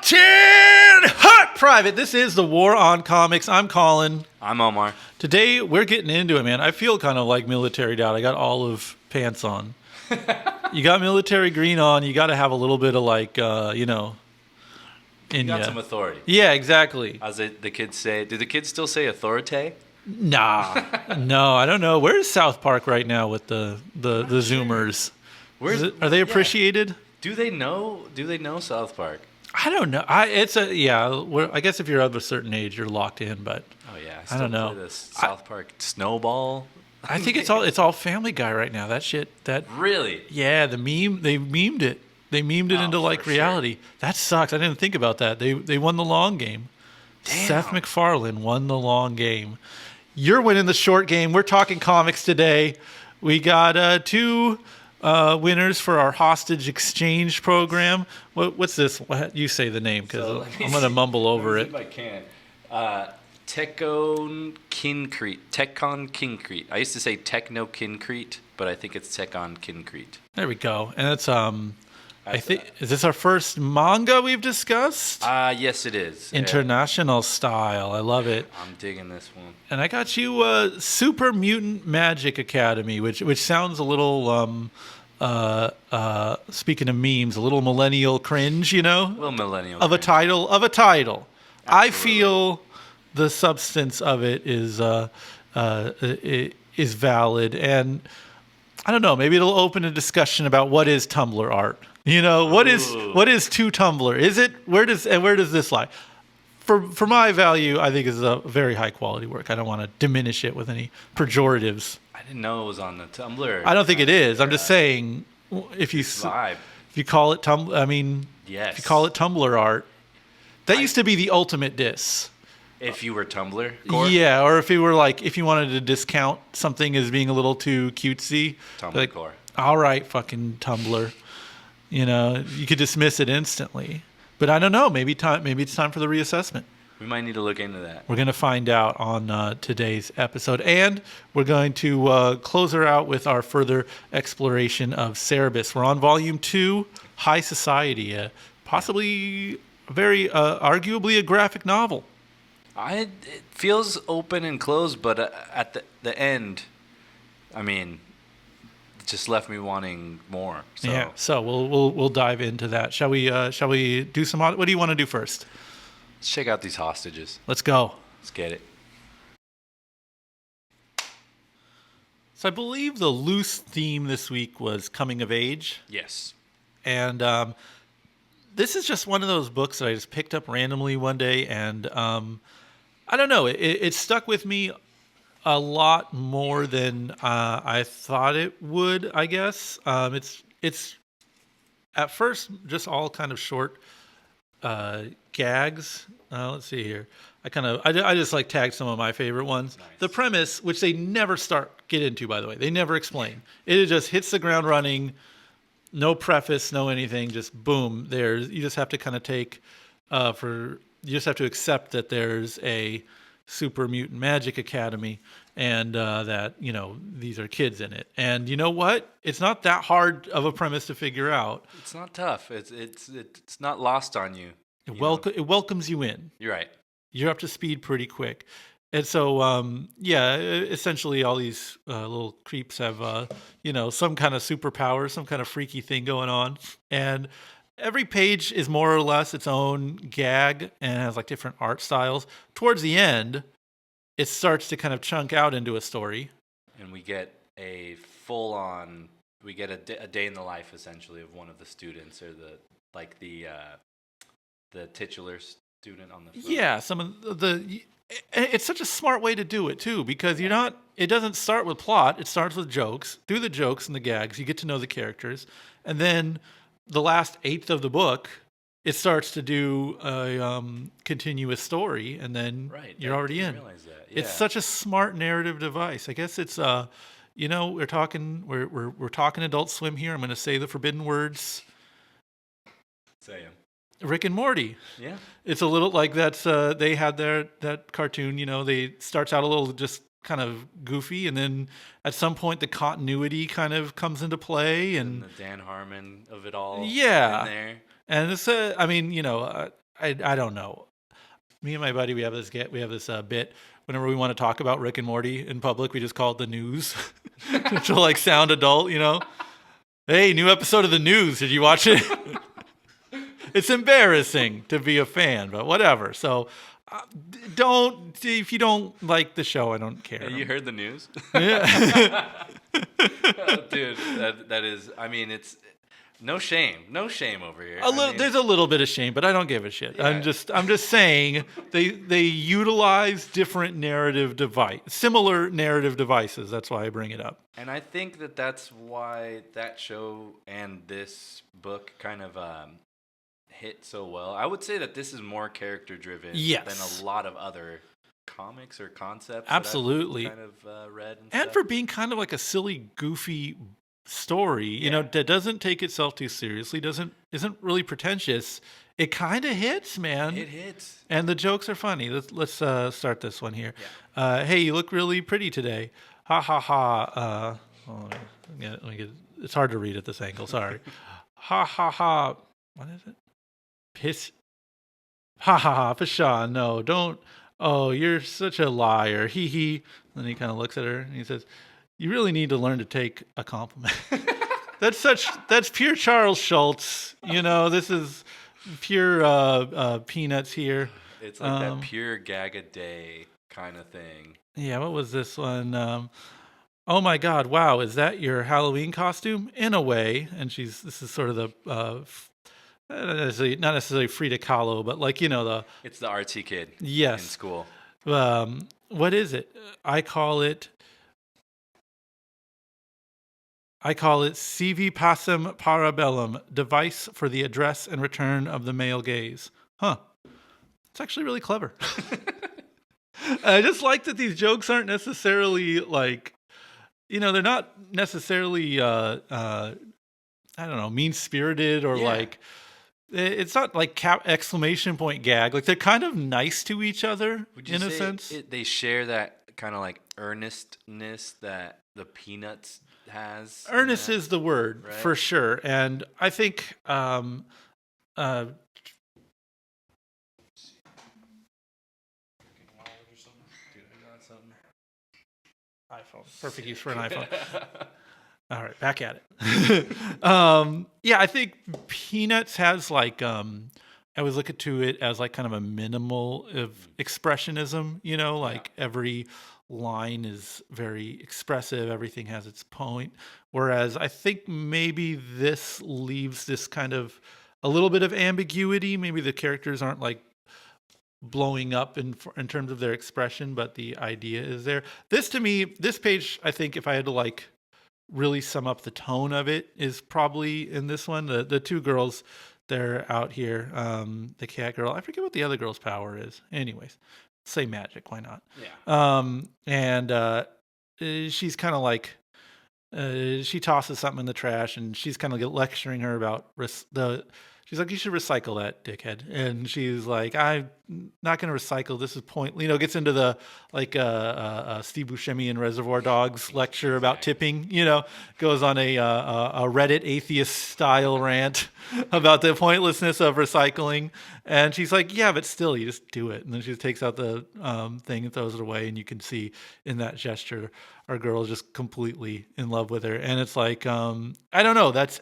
Hot Private. This is the War on Comics. I'm Colin. I'm Omar. Today we're getting into it, man. I feel kind of like military dad. I got olive pants on. You got military green on. You got to have a little bit of like, You got some authority. Yeah, exactly. As the kids say, do the kids still say authority? Nah, no, I don't know. Where's South Park right now with the Zoomers? Are they appreciated? Do they know South Park? I don't know. I guess if you're of a certain age, you're locked in. But Oh yeah, I don't know. Play this South Park Snowball. I think it's all Family Guy right now. That shit. Really? Yeah, the meme. They memed it. They memed it into like reality. Sure. That sucks. I didn't think about that. They won the long game. Damn. Seth MacFarlane won the long game. You're winning the short game. We're talking comics today. We got two winners for our hostage exchange program. What's this? You say the name because I'm going to mumble over it. If I can. Tekkonkinkreet. I used to say Technokinkreet, but I think it's Tekkonkinkreet. There we go. And it's I think is this our first manga we've discussed? Yes, it is. International style. I love it. I'm digging this one. And I got you Super Mutant Magic Academy, which sounds a little speaking of memes, a little millennial cringe, you know? A little millennial of cringe. a title. Absolutely. I feel the substance of it is valid, and I don't know, maybe it'll open a discussion about what is Tumblr art. You know, what is to Tumblr? Is it where does this lie? For my value, I think it's a very high quality work. I don't want to diminish it with any pejoratives. I didn't know it was on the Tumblr. I don't think it is. I'm just saying if you call it Tumblr, I mean, yes. If you call it Tumblr art, that used to be the ultimate diss. If you were Tumblr? Yeah, or if you wanted to discount something as being a little too cutesy. Tumblr like, core. All right, fucking Tumblr. You know, you could dismiss it instantly. But I don't know. Maybe it's time for the reassessment. We might need to look into that. We're going to find out on today's episode. And we're going to close her out with our further exploration of Cerebus. We're on Volume 2, High Society. Possibly very arguably a graphic novel. It feels open and closed, but at the end, I mean, it just left me wanting more. So. Yeah, so we'll dive into that. Shall we do some? What do you want to do first? Let's check out these hostages. Let's go. Let's get it. So I believe the loose theme this week was coming of age. Yes. And this is just one of those books that I just picked up randomly one day, and I don't know. It stuck with me a lot more than I thought it would, I guess. It's at first just all kind of short gags. Let's see here. I just like tagged some of my favorite ones. Nice. The premise, which they never get into, by the way. They never explain. It just hits the ground running. No preface, no anything. Just boom. You just have to kind of you just have to accept that there's a Super Mutant Magic Academy and that, you know, these are kids in it. And you know what? It's not that hard of a premise to figure out. It's not tough. It's not lost on you. It welcomes you in. You're right. You're up to speed pretty quick. And so, essentially all these little creeps have, some kind of superpower, some kind of freaky thing going on. And every page is more or less its own gag and has like different art styles. Towards the end, it starts to kind of chunk out into a story. And we get a day in the life essentially of one of the students, or the titular student on the front. Yeah, some of it's such a smart way to do it too, because it doesn't start with plot, it starts with jokes. Through the jokes and the gags, you get to know the characters. And then the last eighth of the book, it starts to do a continuous story, and then you're already in. Realize that. Yeah. It's such a smart narrative device. I guess it's we're talking Adult Swim here. I'm going to say the forbidden words. Say them. Rick and Morty. Yeah. It's a little like that's they had that cartoon, they starts out a little just kind of goofy, and then at some point the continuity kind of comes into play, and the Dan Harmon of it all. Yeah. In there. And it's I don't know. Me and my buddy, we have this bit. Whenever we want to talk about Rick and Morty in public, we just call it the news to like sound adult, you know. Hey, new episode of the news. Did you watch it? It's embarrassing to be a fan, but whatever. So don't, if you don't like the show, I don't care. Hey, you heard the news? Yeah. Dude, that is, I mean, it's no shame over here. There's a little bit of shame, but I don't give a shit. Yeah. I'm just saying they utilize different similar narrative devices. That's why I bring it up. And I think that's why that show and this book kind of hit so well. I would say that this is more character driven than a lot of other comics or concepts. Absolutely. That I've kind of read and stuff. For being kind of like a silly, goofy story, you know, that doesn't take itself too seriously, isn't really pretentious. It kind of hits, man. It hits, and the jokes are funny. Let's start this one here. Yeah. Hey, you look really pretty today. Ha ha ha. Let me get. It's hard to read at this angle. Sorry. Ha ha ha. What is it? Piss. Ha ha ha. Pshaw. No, don't. Oh, you're such a liar. Hee hee. Then he kind of looks at her and he says, "You really need to learn to take a compliment." That's pure Charles Schultz. You know, this is pure Peanuts here. It's like that pure gag a day kind of thing. Yeah, what was this one? Oh my God! Wow, is that your Halloween costume? In a way, and this is sort of the not necessarily Frida Kahlo, but like, you know, it's the artsy kid. Yes. In school. What is it? I call it CV Passum Parabellum, device for the address and return of the male gaze. Huh. It's actually really clever. I just like that these jokes aren't necessarily like, you know, they're not necessarily, I don't know, mean-spirited or like, it's not like exclamation point gag. Like, they're kind of nice to each other in a sense. They share that kind of like earnestness that the Peanuts has. Earnest is the word, right? For sure. And I think iPhone. Perfect use for an iPhone. All right, back at it. Yeah, I think Peanuts has like I always look to it as like kind of a minimal of expressionism, you know, like every line is very expressive, everything has its point. Whereas I think maybe this leaves this kind of a little bit of ambiguity. Maybe the characters aren't like blowing up in terms of their expression, but the idea is there. This, to me, this page, I think if I had to like really sum up the tone of it, is probably in this one. The two girls, they're out here. The cat girl, I forget what the other girl's power is. Anyways, say magic, why not? Yeah. She's kind of like, she tosses something in the trash, and she's kind of lecturing her about she's like, you should recycle that, dickhead. And she's like, I'm not going to recycle. This is pointless. You know, gets into the like Steve Buscemi and Reservoir Dogs lecture about tipping. You know, goes on a Reddit atheist style rant about the pointlessness of recycling. And she's like, yeah, but still, you just do it. And then she takes out the thing and throws it away. And you can see in that gesture, our girl is just completely in love with her. And it's like, I don't know. That's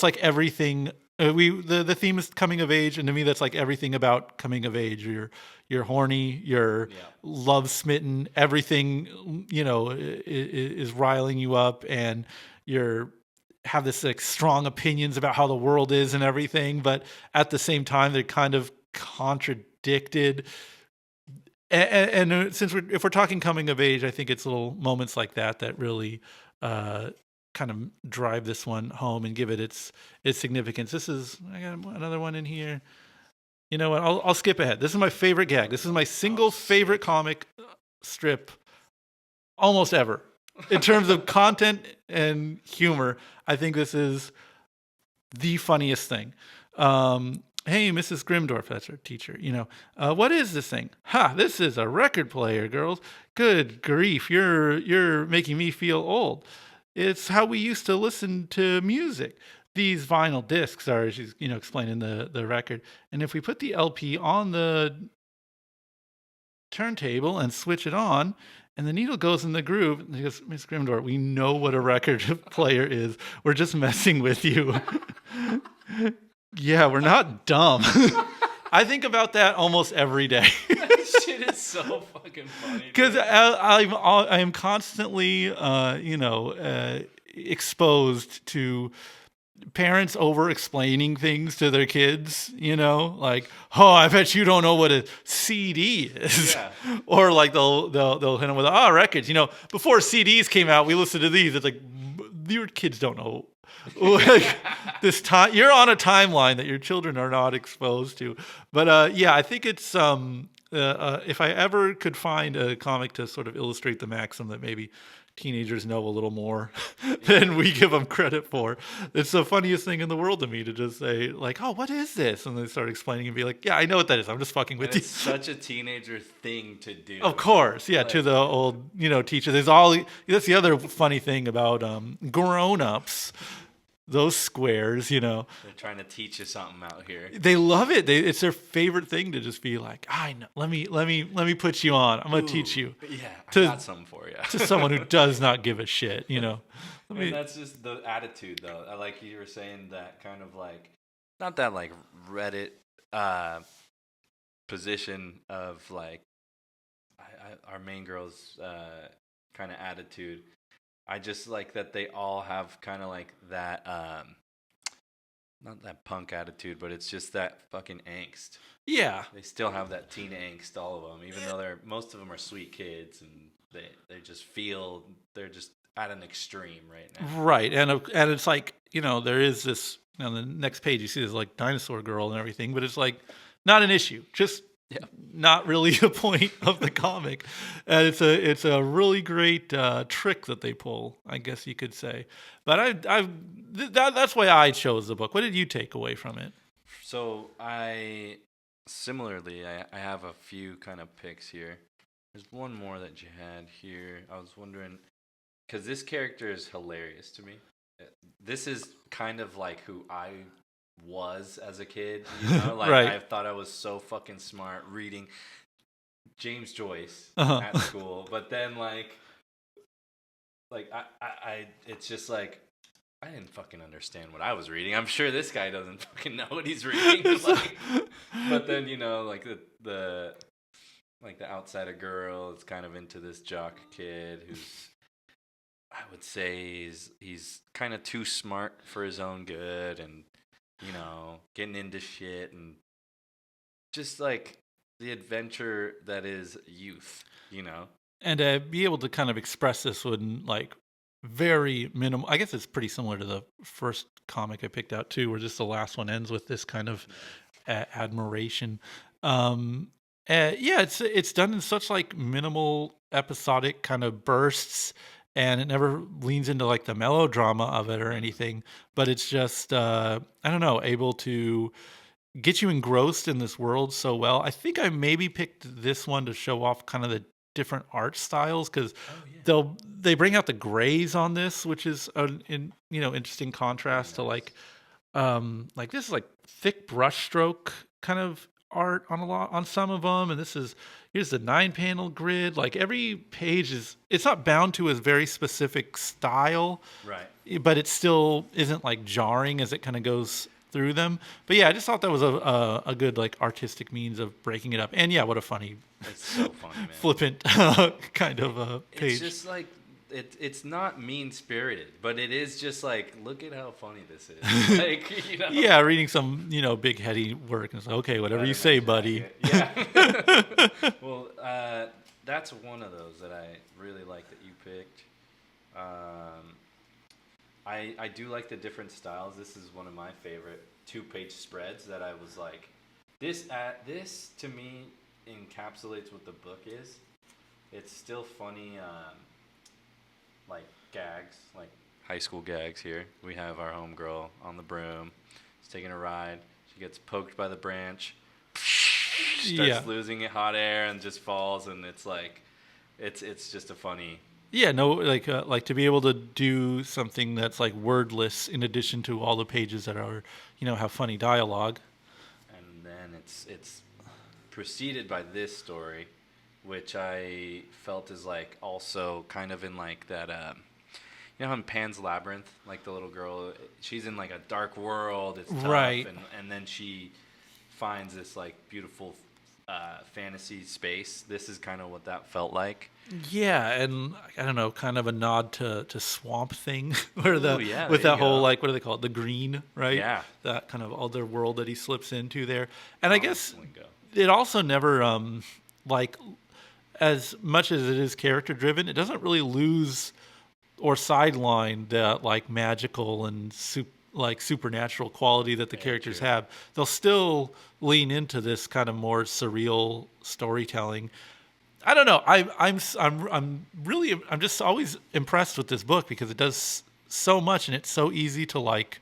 like everything. The theme is coming of age, and to me, that's like everything about coming of age. You're horny, you're love smitten. Everything, you know, is riling you up, and have this like strong opinions about how the world is and everything. But at the same time, they're kind of contradicted. And if we're talking coming of age, I think it's little moments like that really kind of drive this one home and give it its significance. I got another one in here. You know what? I'll skip ahead. This is my favorite gag. This is my single favorite comic strip almost ever. In terms of content and humor, I think this is the funniest thing. Hey, Mrs. Grimdorf, that's her teacher. You know, what is this thing? Ha! This is a record player, girls. Good grief, you're making me feel old. It's how we used to listen to music. these vinyl discs are, she's, explaining the record. And if we put the LP on the turntable and switch it on, and the needle goes in the groove, and he goes, Miss Grimdor, we know what a record player is. We're just messing with you. Yeah, we're not dumb. I think about that almost every day. That shit is so fucking funny. Because I am constantly, exposed to parents over-explaining things to their kids, like, oh, I bet you don't know what a CD is. Yeah. Or like they'll hit them with, records. Before CDs came out, we listened to these. It's like, your kids don't know. Like, this time, you're on a timeline that your children are not exposed to. But I think it's if I ever could find a comic to sort of illustrate the maxim that maybe teenagers know a little more than we give them credit for. It's the funniest thing in the world to me to just say, like, oh, what is this? And they start explaining and be like, yeah, I know what that is. I'm just fucking with you. It's such a teenager thing to do. Of course. Yeah. Like, to the old, teacher. That's the other funny thing about grown-ups. Those squares, They're trying to teach you something out here. They love it. It's their favorite thing to just be like, I know. Let me put you on. I'm gonna teach you. Yeah, I got something for you. To someone who does not give a shit, And that's just the attitude, though. I like you were saying that kind of like, not that like Reddit position of like our main girl's kind of attitude. I just like that they all have kind of like that, not that punk attitude, but it's just that fucking angst. Yeah. They still have that teen angst, all of them, even though most of them are sweet kids and they just feel they're just at an extreme right now. Right. And it's like, there is this, on the next page you see this like dinosaur girl and everything, but it's like not an issue. Just not really a point of the comic. And it's a really great trick that they pull, I guess you could say. But that's why I chose the book. What did you take away from it? So similarly, I have a few kind of picks here. There's one more that you had here. I was wondering, because this character is hilarious to me. This is kind of like who I was as a kid, like right. I thought I was so fucking smart reading James Joyce at school, but then like I it's just like I didn't fucking understand what I was reading. I'm sure this guy doesn't fucking know what he's reading. But then like the outsider girl is kind of into this jock kid who's, I would say he's kind of too smart for his own good, and getting into shit, and just like the adventure that is youth, And to be able to kind of express this in like very minimal, I guess it's pretty similar to the first comic I picked out too, where just the last one ends with this kind of admiration. It's done in such like minimal episodic kind of bursts. And it never leans into like the melodrama of it or anything, but it's just, I don't know, able to get you engrossed in this world so well. I think I maybe picked this one to show off kind of the different art styles, because they bring out the grays on this, which is an interesting contrast to like this is like thick brushstroke kind of art on some of them, and here's the 9-panel grid. Like every page it's not bound to a very specific style, right? But it still isn't like jarring as it kind of goes through them. But yeah, I just thought that was a good like artistic means of breaking it up. And yeah, what a funny, it's so funny, man. Flippant kind of page. It's just like it's not mean-spirited, but it is just like, look at how funny this is. Like, Yeah, reading some, big heady work, and it's like, okay, whatever you say, buddy. Yeah. Well, that's one of those that I really like that you picked. I do like the different styles. This is one of my favorite 2-page spreads that I was like, this to me encapsulates what the book is. It's still funny, like gags, like high school gags here. We have our homegirl on the broom. She's taking a ride. She gets poked by the branch. Starts losing hot air and just falls, and it's like, it's just a funny Yeah, no, like to be able to do something that's like wordless in addition to all the pages that are, have funny dialogue. And then it's preceded by this story, which I felt is like also kind of in like that. You know, in Pan's Labyrinth, like the little girl, she's in like a dark world. It's tough, right, and then she finds this like beautiful fantasy space. This is kind of what that felt like. Yeah, and I don't know, kind of a nod to Swamp Thing, where Ooh, yeah, with there that you whole go. like what do they call it, the green, right? Yeah. That kind of other world that he slips into there, and I guess Lingo. it also never like as much as it is character driven, it doesn't really lose or sideline that like magical and supernatural quality that the characters true. have. They'll still lean into this kind of more surreal storytelling. I don't know. I'm just always impressed with this book because it does so much and it's so easy to like.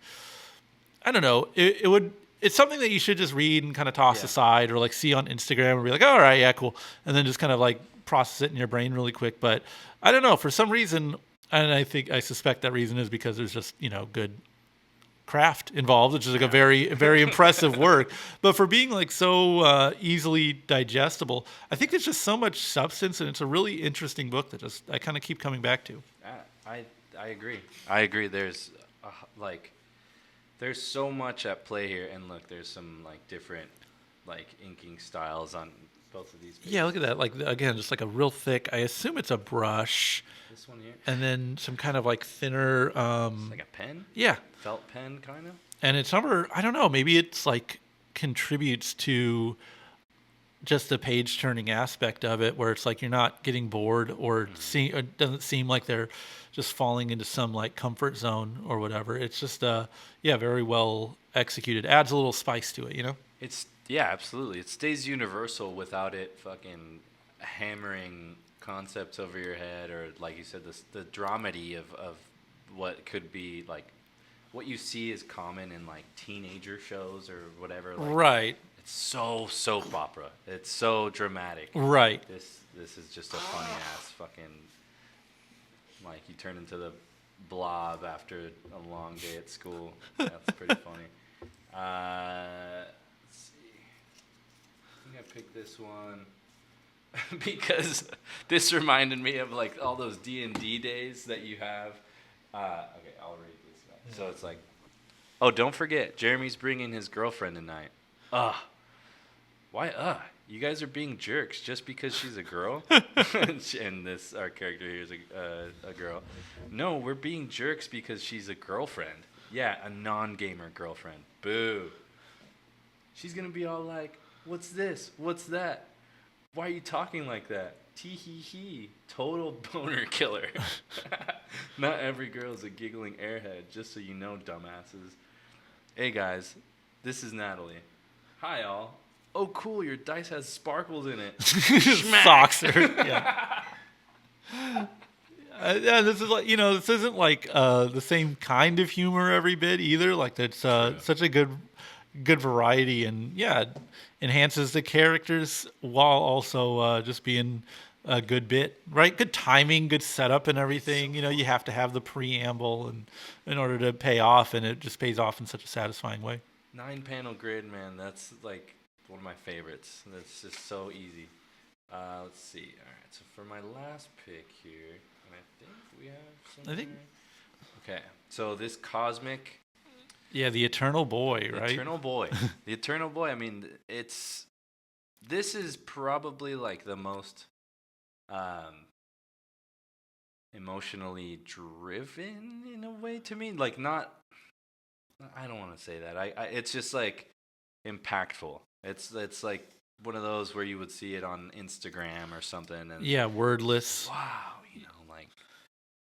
I don't know. It's something that you should just read and kind of toss aside or like see on Instagram and be like, all right, yeah, cool, and then just kind of like process it in your brain really quick. But I don't know, for some reason, and I suspect that reason is because there's just good craft involved, which is like a very, very impressive work. But for being like so easily digestible, I think there's just so much substance, and it's a really interesting book that just I kind of keep coming back to. I agree. I agree. There's there's so much at play here, and look, there's some like different like inking styles on both of these pages. Yeah, look at that. Like again, just like a real thick. I assume it's a brush. This one here. And then some kind of like thinner. It's like a pen. Yeah. Felt pen, kind of. And it's never. I don't know. Maybe it's like contributes to just the page turning aspect of it, where it's like you're not getting bored or it doesn't seem like they're just falling into some like comfort zone or whatever. It's just very well executed. Adds a little spice to it, It's absolutely. It stays universal without it fucking hammering concepts over your head, or like you said, the dramedy of what could be like what you see is common in like teenager shows or whatever. Like, right. It's so soap opera. It's so dramatic. Right. This is just a funny ass fucking like you turn into the Blob after a long day at school. That's pretty funny. Let's see. I think I picked this one because this reminded me of like all those D&D days that you have. Okay, I'll read this guy. Yeah. So it's like, oh, don't forget, Jeremy's bringing his girlfriend tonight. Why? You guys are being jerks just because she's a girl, and our character here is a girl. No, we're being jerks because she's a girlfriend. Yeah, a non-gamer girlfriend. Boo. She's gonna be all like, "What's this? What's that? Why are you talking like that? Tee hee hee. Total boner killer." Not every girl is a giggling airhead, just so you know, dumbasses. Hey guys, this is Natalie. Hi all. Oh cool, your dice has sparkles in it. Socks her. Yeah. Yeah, this is like this isn't like the same kind of humor every bit either. Like that's such a good variety, and enhances the characters while also just being a good bit, right? Good timing, good setup, and everything. You have to have the preamble and in order to pay off, and it just pays off in such a satisfying way. 9-panel grid, man. That's like one of my favorites. That's just so easy. Let's see. All right. So for my last pick here, and I think we have something. Okay. So this cosmic. Yeah, the Eternal Boy, right? The Eternal Boy. The Eternal Boy. I mean, this is probably like the most emotionally driven in a way to me. Like not. I don't want to say that. It's just like impactful. It's like one of those where you would see it on Instagram or something. And wordless. Wow, like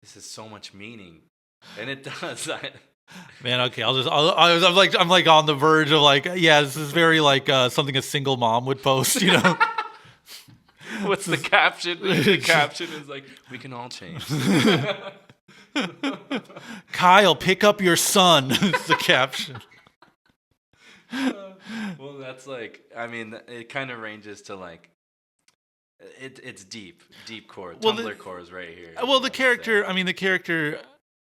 this has so much meaning, and it does. Man, okay, I'm like on the verge of like, this is very like something a single mom would post, What's the caption? The caption is like, we can all change. Kyle, pick up your son. It's the caption. Well, that's like, I mean, it kind of ranges to like It's deep core. Well, Tumblr core is right here. Well, the character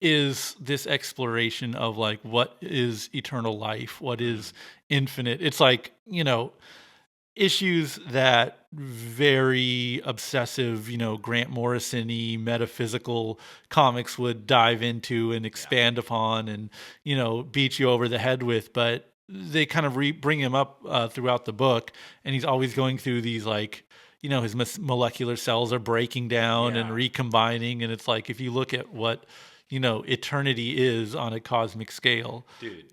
is this exploration of like what is eternal life, what is infinite. It's like, issues that very obsessive, Grant Morrison-y metaphysical comics would dive into and expand upon and, beat you over the head with. But they kind of bring him up throughout the book, and he's always going through these like, his molecular cells are breaking down and recombining. And it's like, if you look at what, eternity is on a cosmic scale. Dude,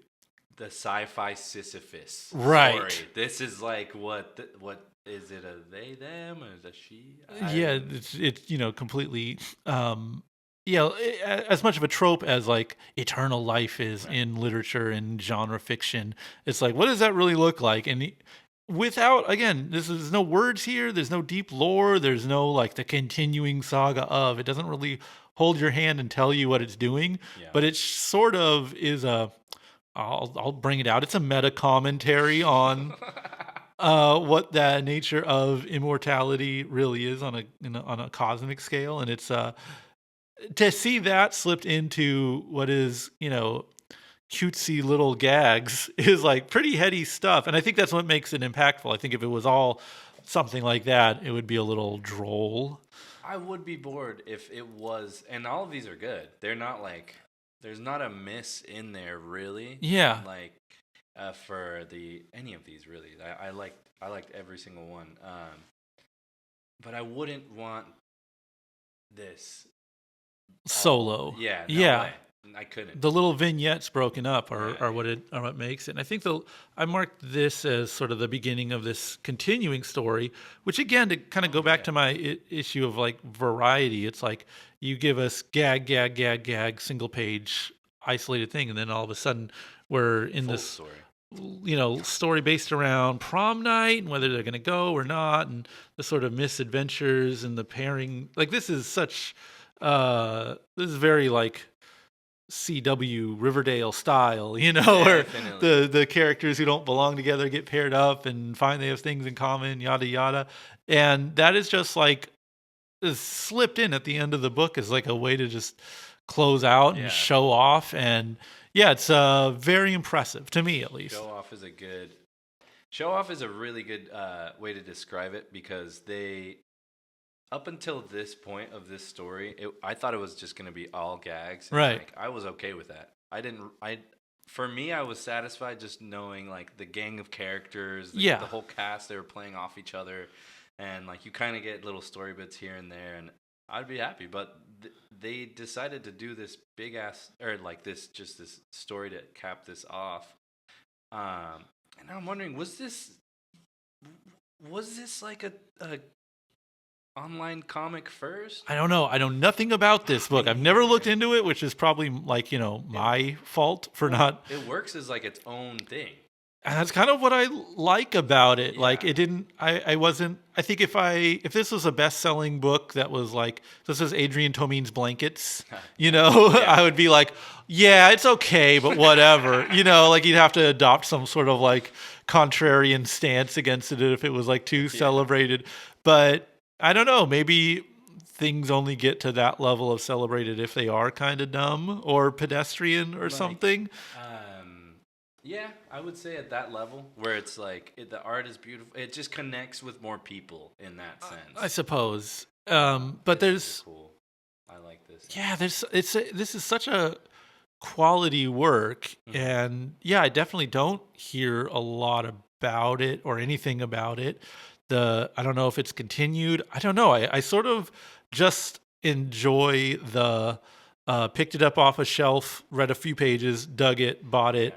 the sci-fi Sisyphus right story. This is like what is it, a they them or is it a she? It's completely as much of a trope as like eternal life is in literature and genre fiction. It's like, what does that really look like? And without, again, there's no words here, there's no deep lore, there's no like the continuing saga of, it doesn't really hold your hand and tell you what it's doing, but it sort of is I'll bring it out. It's a meta commentary on what the nature of immortality really is on a cosmic scale, and it's to see that slipped into what is cutesy little gags is like pretty heady stuff, and I think that's what makes it impactful. I think if it was all something like that, it would be a little droll. I would be bored if it was, and all of these are good. They're not like, there's not a miss in there really. Yeah. Like for any of these really, I liked every single one. But I wouldn't want this solo. Yeah. Way. I couldn't. The little vignettes broken up are what makes it. And I think I marked this as sort of the beginning of this continuing story, which again, to kind of go back to my issue of like variety, it's like you give us gag, single page, isolated thing, and then all of a sudden we're in full this story. Story based around prom night and whether they're going to go or not, and the sort of misadventures and the pairing. Like this is very like CW Riverdale style, where the characters who don't belong together get paired up and find they have things in common, yada yada. And that is just like is slipped in at the end of the book as like a way to just close out and show off. And it's very impressive to me, at least. Show off is a really good way to describe it, because they, up until this point of this story, I thought it was just going to be all gags. Right. Like, I was okay with that. For me, I was satisfied just knowing like the gang of characters, the whole cast, they were playing off each other, and like you kind of get little story bits here and there, and I'd be happy. But they decided to do this big ass, or like this story to cap this off. And I'm wondering, was this like a online comic first? I don't know. I know nothing about this book. I've never looked into it, which is probably like, my fault for not. It works as like its own thing. And that's kind of what I like about it. Yeah. Like it didn't, I think if this was a best-selling book that was like, this is Adrian Tomein's Blankets, I would be like, yeah, it's okay, but whatever. Like you'd have to adopt some sort of like contrarian stance against it if it was like too celebrated. But I don't know, maybe things only get to that level of celebrated if they are kind of dumb or pedestrian or something. Yeah, I would say at that level where it's like the art is beautiful. It just connects with more people in that sense. I suppose. But there's cool. I like this. Yeah, this is such a quality work, and I definitely don't hear a lot about it or anything about it. I don't know if it's continued. I don't know. I sort of just enjoy the picked it up off a shelf, read a few pages, dug it, bought it.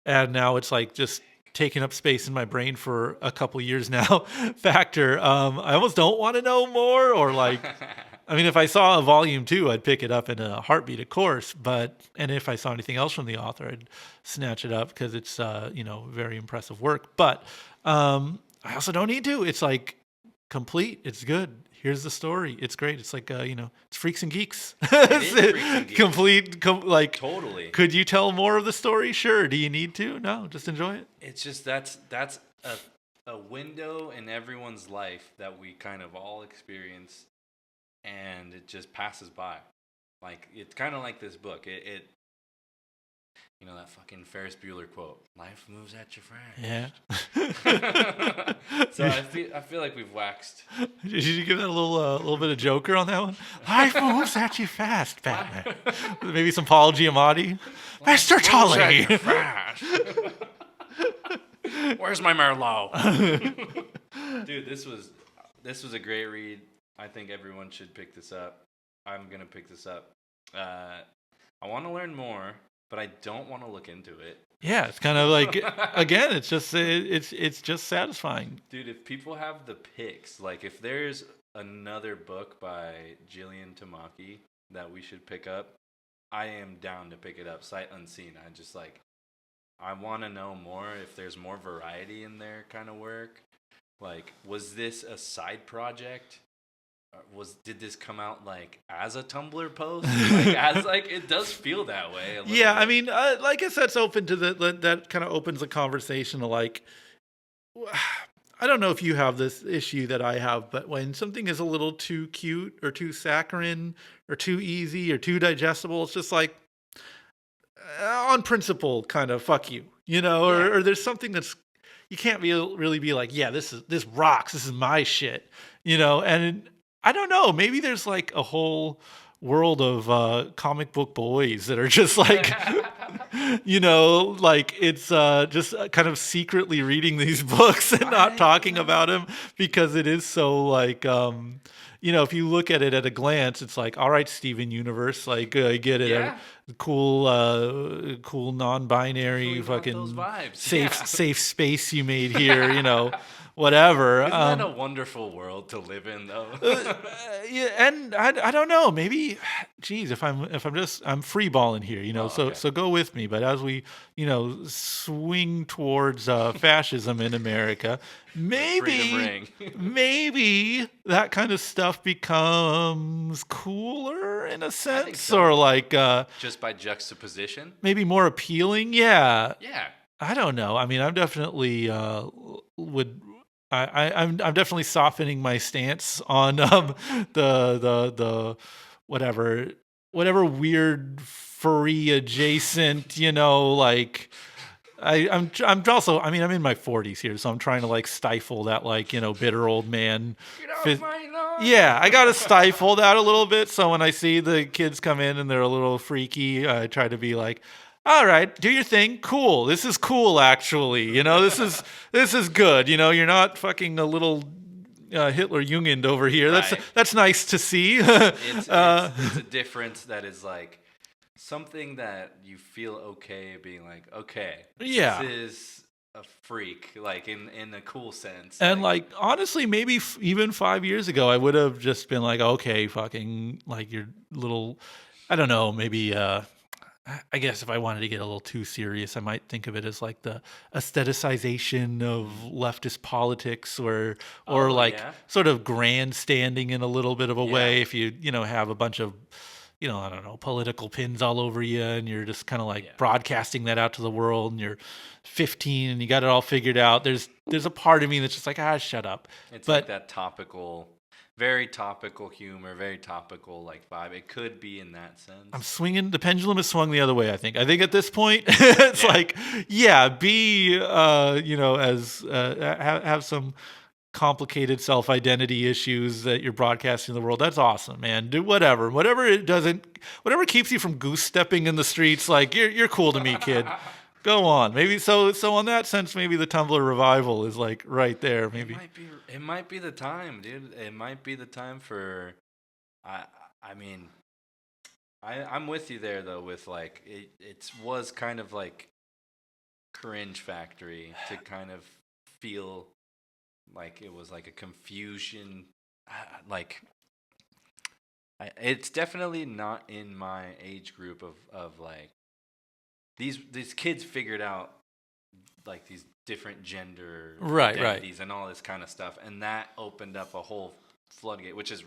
And now it's like just taking up space in my brain for a couple years now factor. I almost don't want to know more, or like, I mean, if I saw a volume 2, I'd pick it up in a heartbeat, of course. And if I saw anything else from the author, I'd snatch it up because it's, very impressive work. But I also don't need to. It's like complete. It's good. Here's the story. It's great. It's like, it's Freaks and Geeks. Complete, like, totally. Could you tell more of the story? Sure. Do you need to? No, just enjoy it. It's just that's a a window in everyone's life that we kind of all experience, and it just passes by. Like, it's kind of like this book. It you know, that fucking Ferris Bueller quote, "Life moves at you fast." Yeah. So I feel like we've waxed. Did you give that a little bit of Joker on that one? Life moves at you fast, Batman. Maybe some Paul Giamatti. Mr. Tully. Where's my Merlot? Dude, this was a great read. I think everyone should pick this up. I'm gonna pick this up. I want to learn more, but I don't want to look into it. Yeah, it's kind of like, again, it's just satisfying. Dude, if people have the picks, like if there's another book by Jillian Tamaki that we should pick up, I am down to pick it up sight unseen. I want to know more if there's more variety in their kind of work. Like, was this a side project? Did this come out like as a Tumblr post? It does feel that way. Yeah, bit. I mean, I guess that's open to that kind of opens the conversation to like, I don't know if you have this issue that I have, but when something is a little too cute or too saccharine or too easy or too digestible, it's just like, on principle, kind of fuck you, or there's something that's, you can't really be like, yeah, this rocks, this is my shit, and I don't know, maybe there's like a whole world of comic book boys that are just like, like it's just kind of secretly reading these books and not talking about them because it is so like, if you look at it at a glance, it's like, all right, Steven Universe, like I get it, cool, non-binary, fucking safe space you made here, whatever. Isn't that a wonderful world to live in, though? Yeah, and I don't know. Maybe, geez, if I'm free balling here, so go with me. But as we, swing towards fascism in America, maybe that kind of stuff becomes cooler in a sense, or like just by juxtaposition, maybe more appealing. Yeah. Yeah. I don't know. I mean, I'm definitely I'm definitely softening my stance on the whatever weird furry adjacent, like I'm also, I mean, I'm in my 40s here, so I'm trying to like stifle that like, bitter old man. Yeah, I got to stifle that a little bit. So when I see the kids come in and they're a little freaky, I try to be like, all right, do your thing. Cool. This is cool, actually. This is good. You're not fucking a little Hitler Jugend over here. Right. That's nice to see. It's a difference that is like something that you feel okay being like, okay, this is a freak, like in a cool sense. And like honestly, maybe even 5 years ago, I would have just been like, okay, fucking like your little, I don't know, maybe. I guess if I wanted to get a little too serious, I might think of it as like the aestheticization of leftist politics, or sort of grandstanding in a little bit of a way. If you have a bunch of I don't know, political pins all over you, and you're just kind of like broadcasting that out to the world, and you're 15 and you got it all figured out. There's a part of me that's just like, shut up. It's like that topical. Very topical humor, very topical like vibe. It could be in that sense. I'm swinging. The pendulum has swung the other way. I think at this point, it's like, be, as have some complicated self-identity issues that you're broadcasting to the world. That's awesome, man. Do whatever keeps you from goose stepping in the streets. Like you're cool to me, kid. Go on. Maybe so on that sense, maybe the Tumblr revival is like right there. Maybe it might be the time, dude. It might be the time for. I'm with you there though. With like it was kind of like cringe factory to kind of feel like it was like a confusion. It's definitely not in my age group of like. These kids figured out like these different gender identities and all this kind of stuff, and that opened up a whole floodgate, which is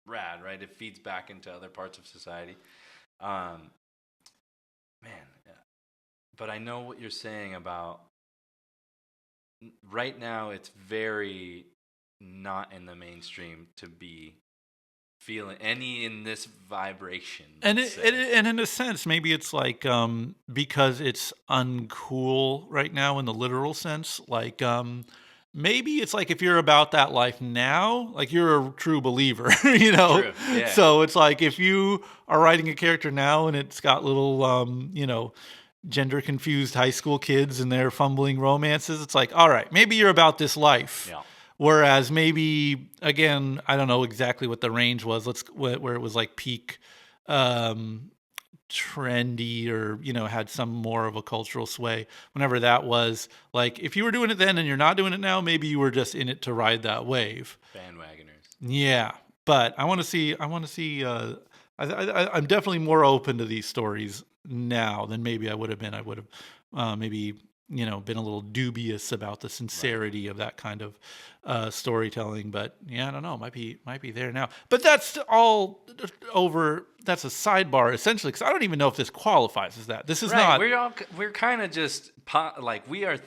rad, right? It feeds back into other parts of society. But I know what you're saying about right now it's very not in the mainstream to be feeling any in this vibration. And and in a sense, maybe it's like because it's uncool right now in the literal sense. Like maybe it's like if you're about that life now, like you're a true believer, you know. True. Yeah. So it's like if you are writing a character now and it's got little you know, gender confused high school kids and their fumbling romances, it's like, all right, maybe you're about this life. Yeah. Whereas maybe, again, I don't know exactly what the range was. Where it was like peak trendy, or you know, had some more of a cultural sway. Whenever that was, like, if you were doing it then and you're not doing it now, maybe you were just in it to ride that wave. Bandwagoners. Yeah, but I want to see. I'm definitely more open to these stories now than maybe I would have been. I would have maybe, you know, been a little dubious about the sincerity of that kind of storytelling. But yeah, I don't know. Might be there now. But that's all over. That's a sidebar essentially, because I don't even know if this qualifies as that. This is not. We're kind of just like we are.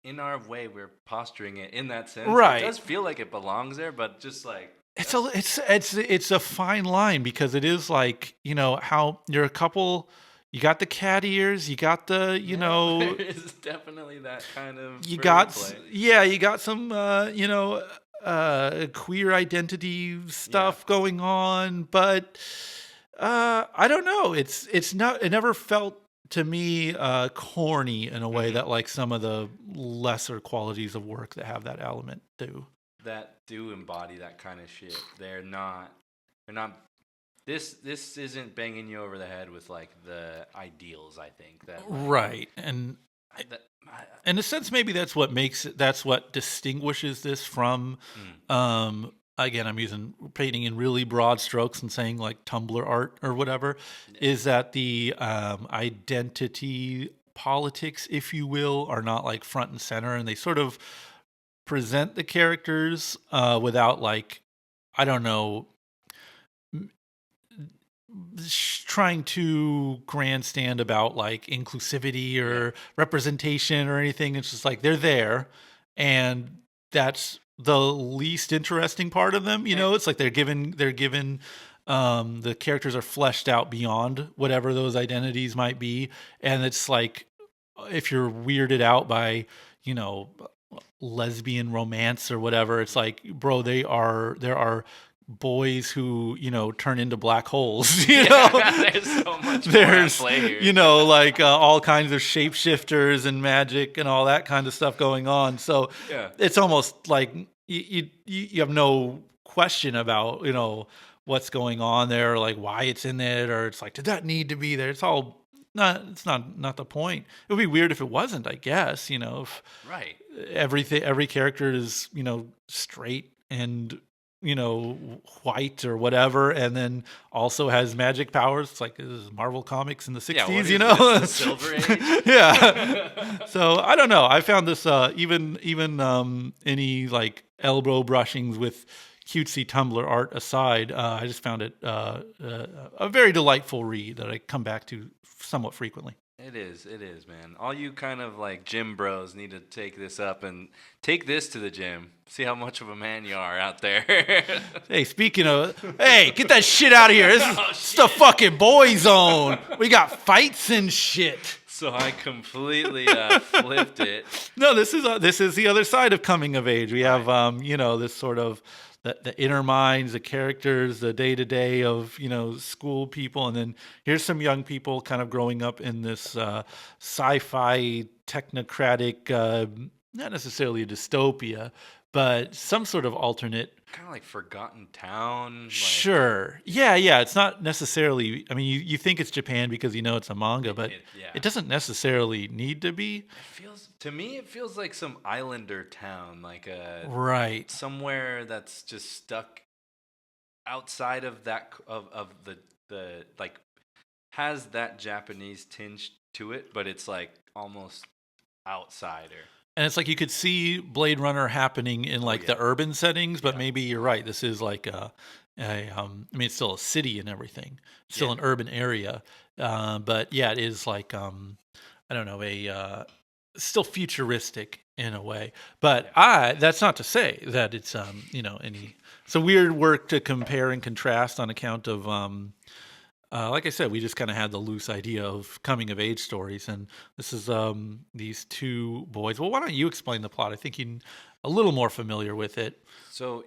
In our way, we're posturing it in that sense. Right. It does feel like it belongs there, but just like it's a fine line, because it is like, you know, how you're a couple. You got the cat ears. You got the, you know. There is definitely that kind of. You got some, you know, queer identity stuff going on, but I don't know. It's not. It never felt to me corny in a way that like some of the lesser qualities of work that have that element do. That do embody that kind of shit. They're not. This isn't banging you over the head with like the ideals. I think that like, right, and in a sense, maybe that's what distinguishes this from. Again, I'm painting in really broad strokes and saying like Tumblr art or whatever. Is that the identity politics, if you will, are not like front and center, and they sort of present the characters without like, I don't know, trying to grandstand about like inclusivity or representation or anything. It's just like they're there, and that's the least interesting part of them. You know, it's like they're given the characters are fleshed out beyond whatever those identities might be, and it's like if you're weirded out by, you know, lesbian romance or whatever, it's like, bro, there are boys who, you know, turn into black holes, you know. There's so much more at play here. You know, like all kinds of shapeshifters and magic and all that kind of stuff going on. So it's almost like you have no question about, you know, what's going on there, or like why it's in it, or it's like, did that need to be there? It's not the point. It would be weird if it wasn't, I guess, you know, if every character is, you know, straight and, you know, white or whatever, and then also has magic powers. It's like, this is Marvel Comics in the 60s, you know? The Silver Age? Yeah. So I don't know. I found this even any like elbow brushings with cutesy Tumblr art aside, I just found it a very delightful read that I come back to somewhat frequently. It is, man. All you kind of like gym bros need to take this up and take this to the gym. See how much of a man you are out there. Hey, speaking of, hey, get that shit out of here. This is the fucking boy zone. We got fights and shit. So I completely flipped it. No, this is the other side of coming of age. We have, you know, this sort of the inner minds, the characters, the day-to-day of, you know, school people. And then here's some young people kind of growing up in this sci-fi technocratic, not necessarily a dystopia, but some sort of alternate. Kind of like forgotten town. Like, sure. Yeah. It's not necessarily, I mean, you think it's Japan because you know it's a manga, but it doesn't necessarily need to be. To me, it feels like some islander town, like somewhere that's just stuck outside of that of the like has that Japanese tinge to it, but it's like almost outsider. And it's like you could see Blade Runner happening in like the urban settings, but maybe you're right. This is like I mean, it's still a city and everything, it's still an urban area, but yeah, it is like I don't know, still futuristic in a way. But that's not to say that it's it's a weird work to compare and contrast on account of like I said, we just kind of had the loose idea of coming of age stories, and this is these two boys. Well, why don't you explain the plot? I think you're a little more familiar with it. So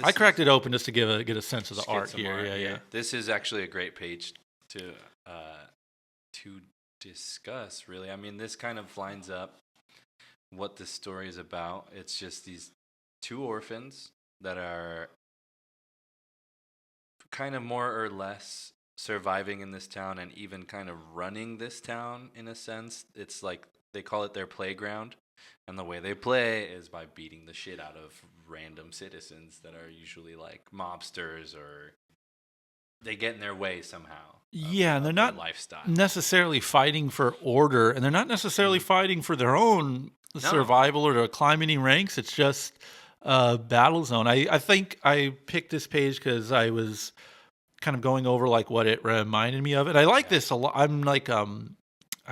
I cracked it open just to get a sense of the art here. Yeah. This is actually a great page to discuss. Really, I mean, this kind of lines up what the story is about. It's just these two orphans that are kind of more or less surviving in this town and even kind of running this town in a sense. It's like they call it their playground, and the way they play is by beating the shit out of random citizens that are usually like mobsters, or they get in their way somehow. Yeah, and they're not necessarily fighting for order, and they're not necessarily fighting for their own survival or to climb any ranks. It's just a battle zone. I think I picked this page because I was kind of going over like what it reminded me of. And I like this a lot. I'm like, I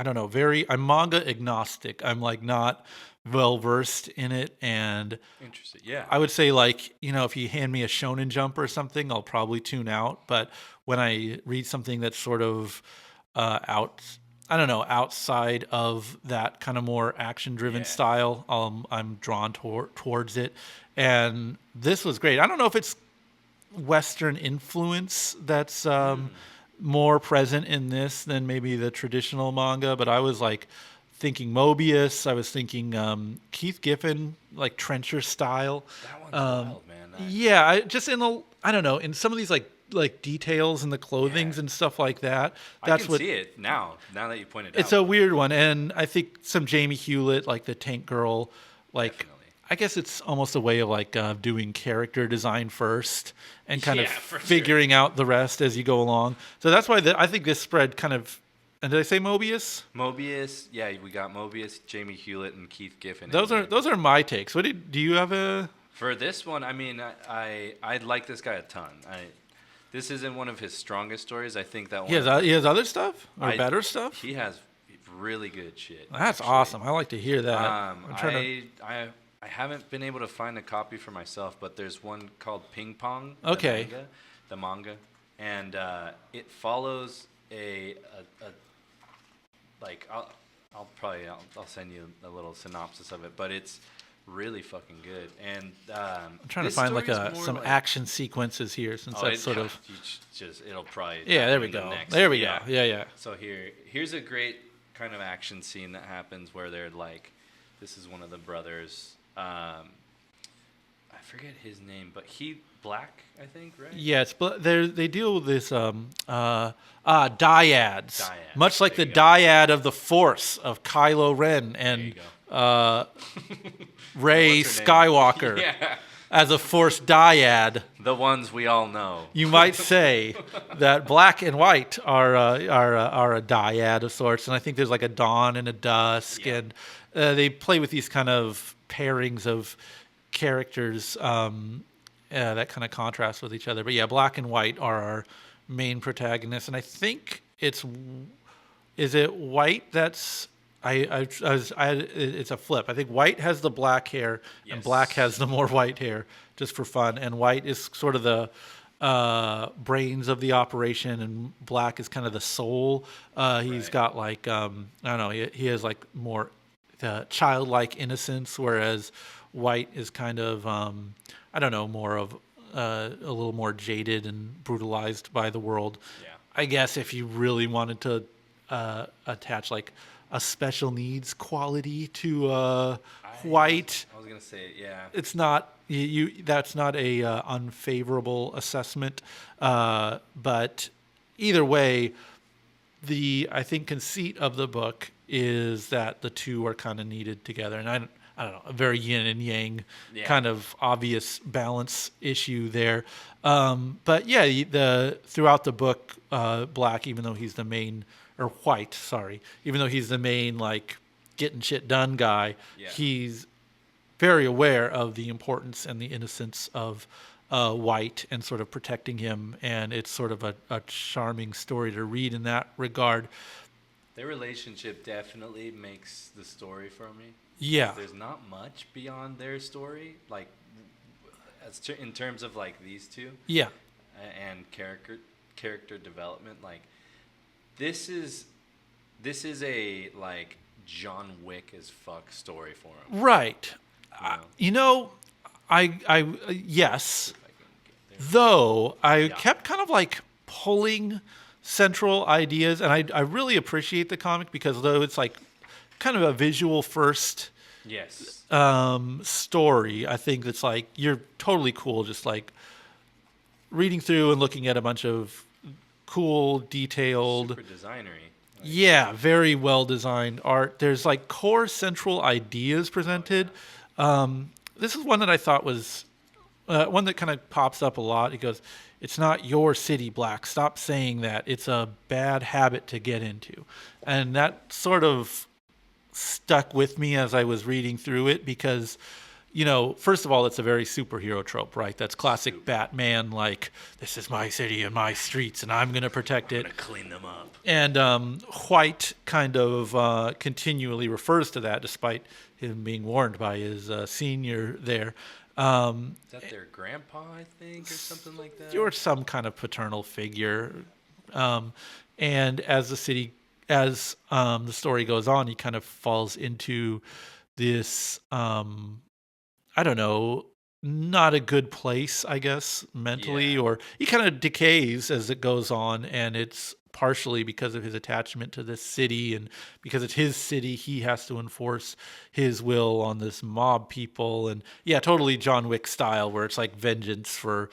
don't know, I'm manga agnostic. I'm like not well versed in it. And interesting. Yeah. I would say like, if you hand me a Shonen Jump or something, I'll probably tune out. But when I read something that's sort of outside of that kind of more action-driven style, I'm drawn towards it. And this was great. I don't know if it's Western influence that's more present in this than maybe the traditional manga, but I was like thinking Mobius. I was thinking Keith Giffen, like Trencher style. That one's wild, man. Yeah, I don't know, in some of these like details in the clothings and stuff like that. That's I can see it now that you pointed it out. It's a weird one, and I think some Jamie Hewlett, like the Tank Girl, like. Definitely. I guess it's almost a way of like doing character design first and kind of figuring out the rest as you go along. So that's why I think this spread kind of. And did I say Mobius? Mobius, yeah, we got Mobius, Jamie Hewlett, and Keith Giffen. Those are my takes. What do you have a? For this one, I mean, I like this guy a ton. This isn't one of his strongest stories. I think that one. He has other stuff or better stuff. He has really good shit. That's awesome. I like to hear that. I haven't been able to find a copy for myself, but there's one called Ping Pong. Okay. The manga, and it follows I'll send you a little synopsis of it, but it's really fucking good. And I'm trying to find some action sequences here, since that's sort of it'll probably there we go. There we go. Yeah. So here's a great kind of action scene that happens where they're like, this is one of the brothers. I forget his name, but Black, I think, right? Yeah, they deal with this dyads, much like the dyad of the Force of Kylo Ren and Rey Skywalker as a Force dyad. The ones we all know. You might say that Black and White are a dyad of sorts, and I think there's like a dawn and a dusk, and they play with these kind of pairings of characters that kind of contrast with each other. But yeah, Black and White are our main protagonists, and I think is it White that's it's a flip. I think White has the black hair and Black has the more white hair, just for fun, and White is sort of the brains of the operation, and Black is kind of the soul. He's got like I don't know, he has like more childlike innocence, whereas White is kind of I don't know, more of a little more jaded and brutalized by the world. I guess if you really wanted to attach like a special needs quality to White, I was gonna say it's not that's not a unfavorable assessment, but either way, I think conceit of the book is that the two are kind of needed together, and I don't know, a very yin and yang kind of obvious balance issue there. But throughout the book, Black, even though he's the main, or White, sorry, even though he's the main like getting shit done guy, he's very aware of the importance and the innocence of White and sort of protecting him, and it's sort of a charming story to read in that regard. Their relationship definitely makes the story for me. Yeah. There's not much beyond their story, like in terms of like these two. Yeah. And character development. Like this is a like John Wick as fuck story for him. Right. I yes. Though I kept kind of like pulling central ideas, and I really appreciate the comic because though it's like kind of a visual first story, I think it's like you're totally cool just like reading through and looking at a bunch of cool, detailed, super designery. Yeah, very well designed art. There's like core central ideas presented. This is one that I thought was one that kind of pops up a lot. It goes, "It's not your city, Black. Stop saying that. It's a bad habit to get into," and that sort of stuck with me as I was reading through it because, first of all, it's a very superhero trope, right? That's classic Batman, like, this is my city and my streets, and I'm going to protect it. I'm going to clean them up. And White kind of continually refers to that, despite him being warned by his senior there. Is that their grandpa, I think, or something like that? Or some kind of paternal figure. And as the story goes on, he kind of falls into this, I don't know, not a good place, I guess, mentally, or he kind of decays as it goes on, and it's partially because of his attachment to this city, and because it's his city, he has to enforce his will on this mob people, and totally John Wick style, where it's like vengeance for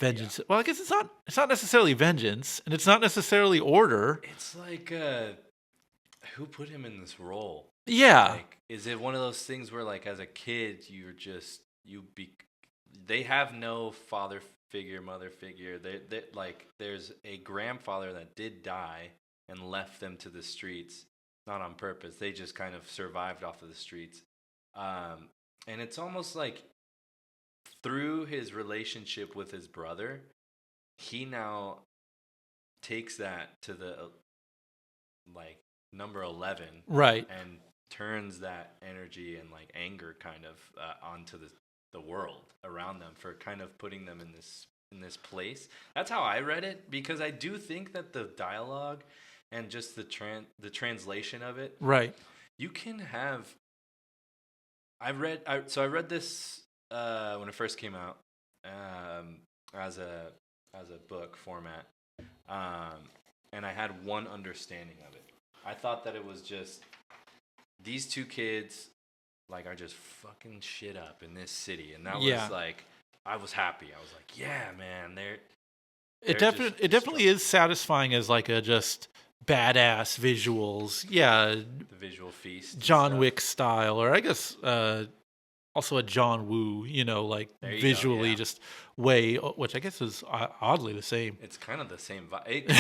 vengeance. Well, I guess it's not necessarily vengeance, and it's not necessarily order. It's like who put him in this role? Yeah. Like, is it one of those things where, like, as a kid, they have no father figure, mother figure. They like, there's a grandfather that did die and left them to the streets, not on purpose. They just kind of survived off of the streets. And it's almost like through his relationship with his brother, he now takes that to the like number 11, right, and turns that energy and like anger kind of onto the world around them for kind of putting them in this place. That's how I read it, because I do think that the dialogue and just the translation of it, right, you can have. I read this when it first came out as a book format, and I had one understanding of it. I thought that it was just these two kids like are just fucking shit up in this city, and that was like, I was happy. I was like, yeah, man, it definitely is satisfying as like a just badass visuals. Yeah, the visual feast, John Wick style, or I guess also a John Woo, like visually just way, which I guess is oddly the same. It's kind of the same vibe.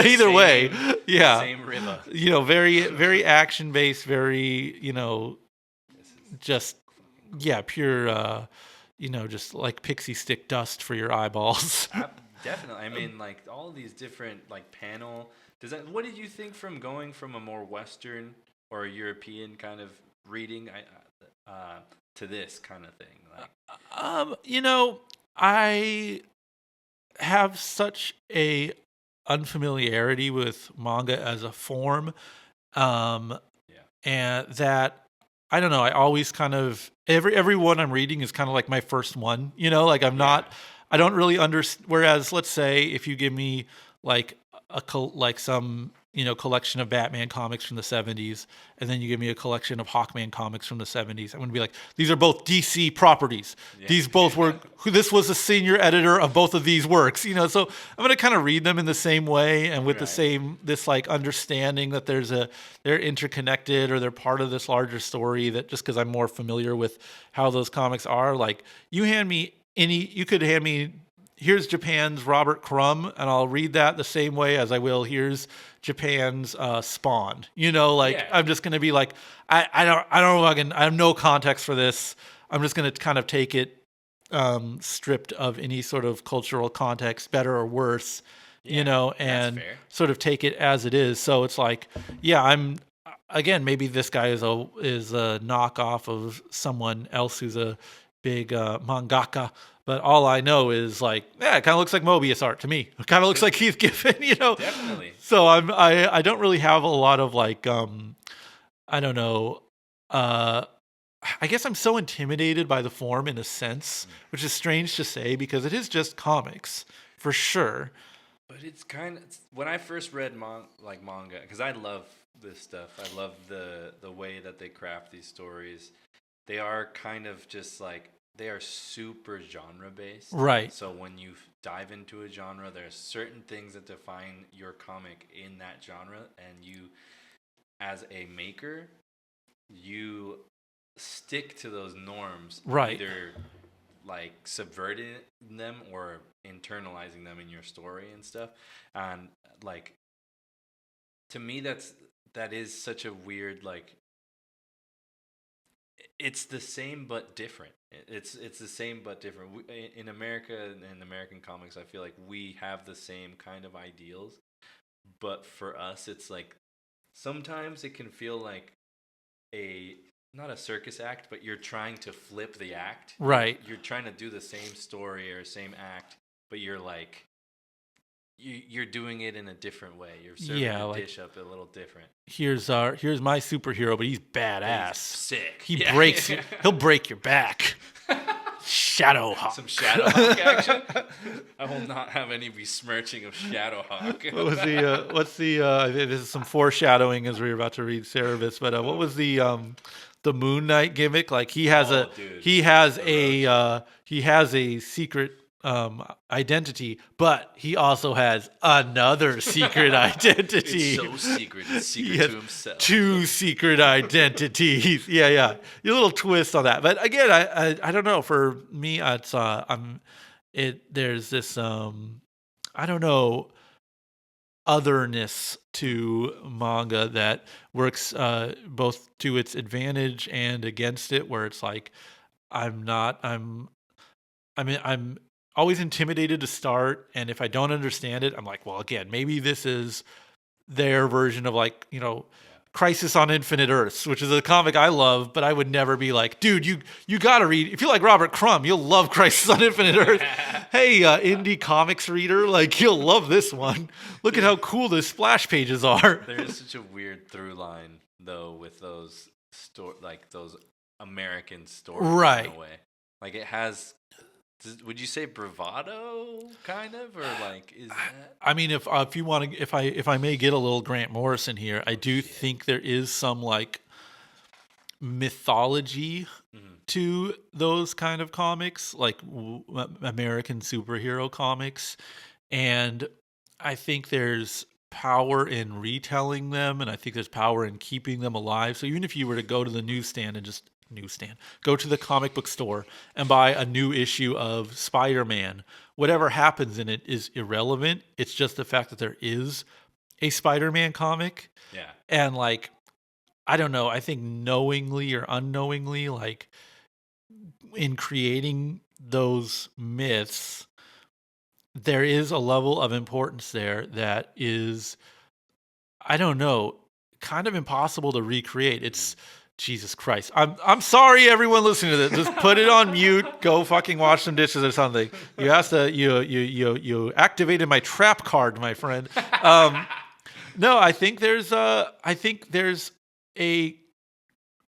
Either way, yeah. Same river. Very, very action based, very, just, pure, just like pixie stick dust for your eyeballs. Definitely. I mean, like all these different like panel. What did you think from going from a more Western or European kind of reading to this kind of thing? Like, I have such a unfamiliarity with manga as a form, and that I don't know. I always kind of every one I'm reading is kind of like my first one. Like I'm not. I don't really understand. Whereas, let's say if you give me like some collection of Batman comics from the 70s, and then you give me a collection of Hawkman comics from the 70s, I'm going to be like, these are both DC properties. Yeah. These both were, this was the senior editor of both of these works, so I'm going to kind of read them in the same way, and with this like understanding that they're interconnected, or they're part of this larger story, that just because I'm more familiar with how those comics are, like you could hand me, here's Japan's Robert Crumb, and I'll read that the same way as I will, here's Japan's Spawn. I'm just going to be like, I have no context for this. I'm just going to kind of take it stripped of any sort of cultural context, better or worse, and sort of take it as it is. So it's like, again, maybe this guy is a knockoff of someone else who's a big mangaka. But all I know is like, yeah, it kind of looks like Mobius art to me. It kind of looks like Keith Giffen, Definitely. So I don't really have a lot of like I don't know. I guess I'm so intimidated by the form in a sense, which is strange to say because it is just comics for sure. But it's kind of when I first read manga, because I love this stuff. I love the way that they craft these stories. They are kind of just like they are super genre based. Right. So when you dive into a genre, there are certain things that define your comic in that genre, and you, as a maker, you stick to those norms. Right. Either like subverting them or internalizing them in your story and stuff. And like to me that is such a weird like it's the same but different. It's the same but different. In America and American comics, I feel like we have the same kind of ideals, but for us it's like sometimes it can feel like a not a circus act, but you're trying to flip the act. Right. You're trying to do the same story or same act, but you're like, you're doing it in a different way. You're serving the dish up a little different. Here's my superhero, but he's badass. He's sick. He'll break your back. Shadowhawk. Some Shadowhawk action. I will not have any besmirching of Shadowhawk. What was this is some foreshadowing as we were about to read Cerebus, but what was the Moon Knight gimmick? Like he has a secret identity, but he also has another secret identity. It's so secret. It's secret to himself. 2 secret identities. Yeah. A little twist on that. But again, I don't know. For me, it's there's this I don't know, otherness to manga that works both to its advantage and against it, where it's like I'm always intimidated to start, and if I don't understand it, I'm like, well, again, maybe this is their version of like, Crisis on Infinite Earths, which is a comic I love, but I would never be like, dude, you gotta read. If you like Robert Crumb, you'll love Crisis on Infinite Earth. Hey, indie comics reader, like you'll love this one. Look at how cool the splash pages are. There is such a weird through line though with those those American stories, right? In a way, like it has. Would you say bravado, kind of, or like is that? I mean, if you want to, if I may get a little Grant Morrison here, I do think there is some like mythology to those kind of comics, like American superhero comics, and I think there's power in retelling them, and I think there's power in keeping them alive. So even if you were to go to the newsstand and just go to the comic book store and buy a new issue of Spider-Man, whatever happens in it is irrelevant. It's just the fact that there is a Spider-Man comic. Yeah. And like, I don't know, I think knowingly or unknowingly, like in creating those myths, there is a level of importance there that is, I don't know, kind of impossible to recreate. It's Jesus Christ. I'm sorry, everyone listening to this. Just put it on mute. Go fucking wash some dishes or something. You have to. You activated my trap card, my friend. No, I think there's a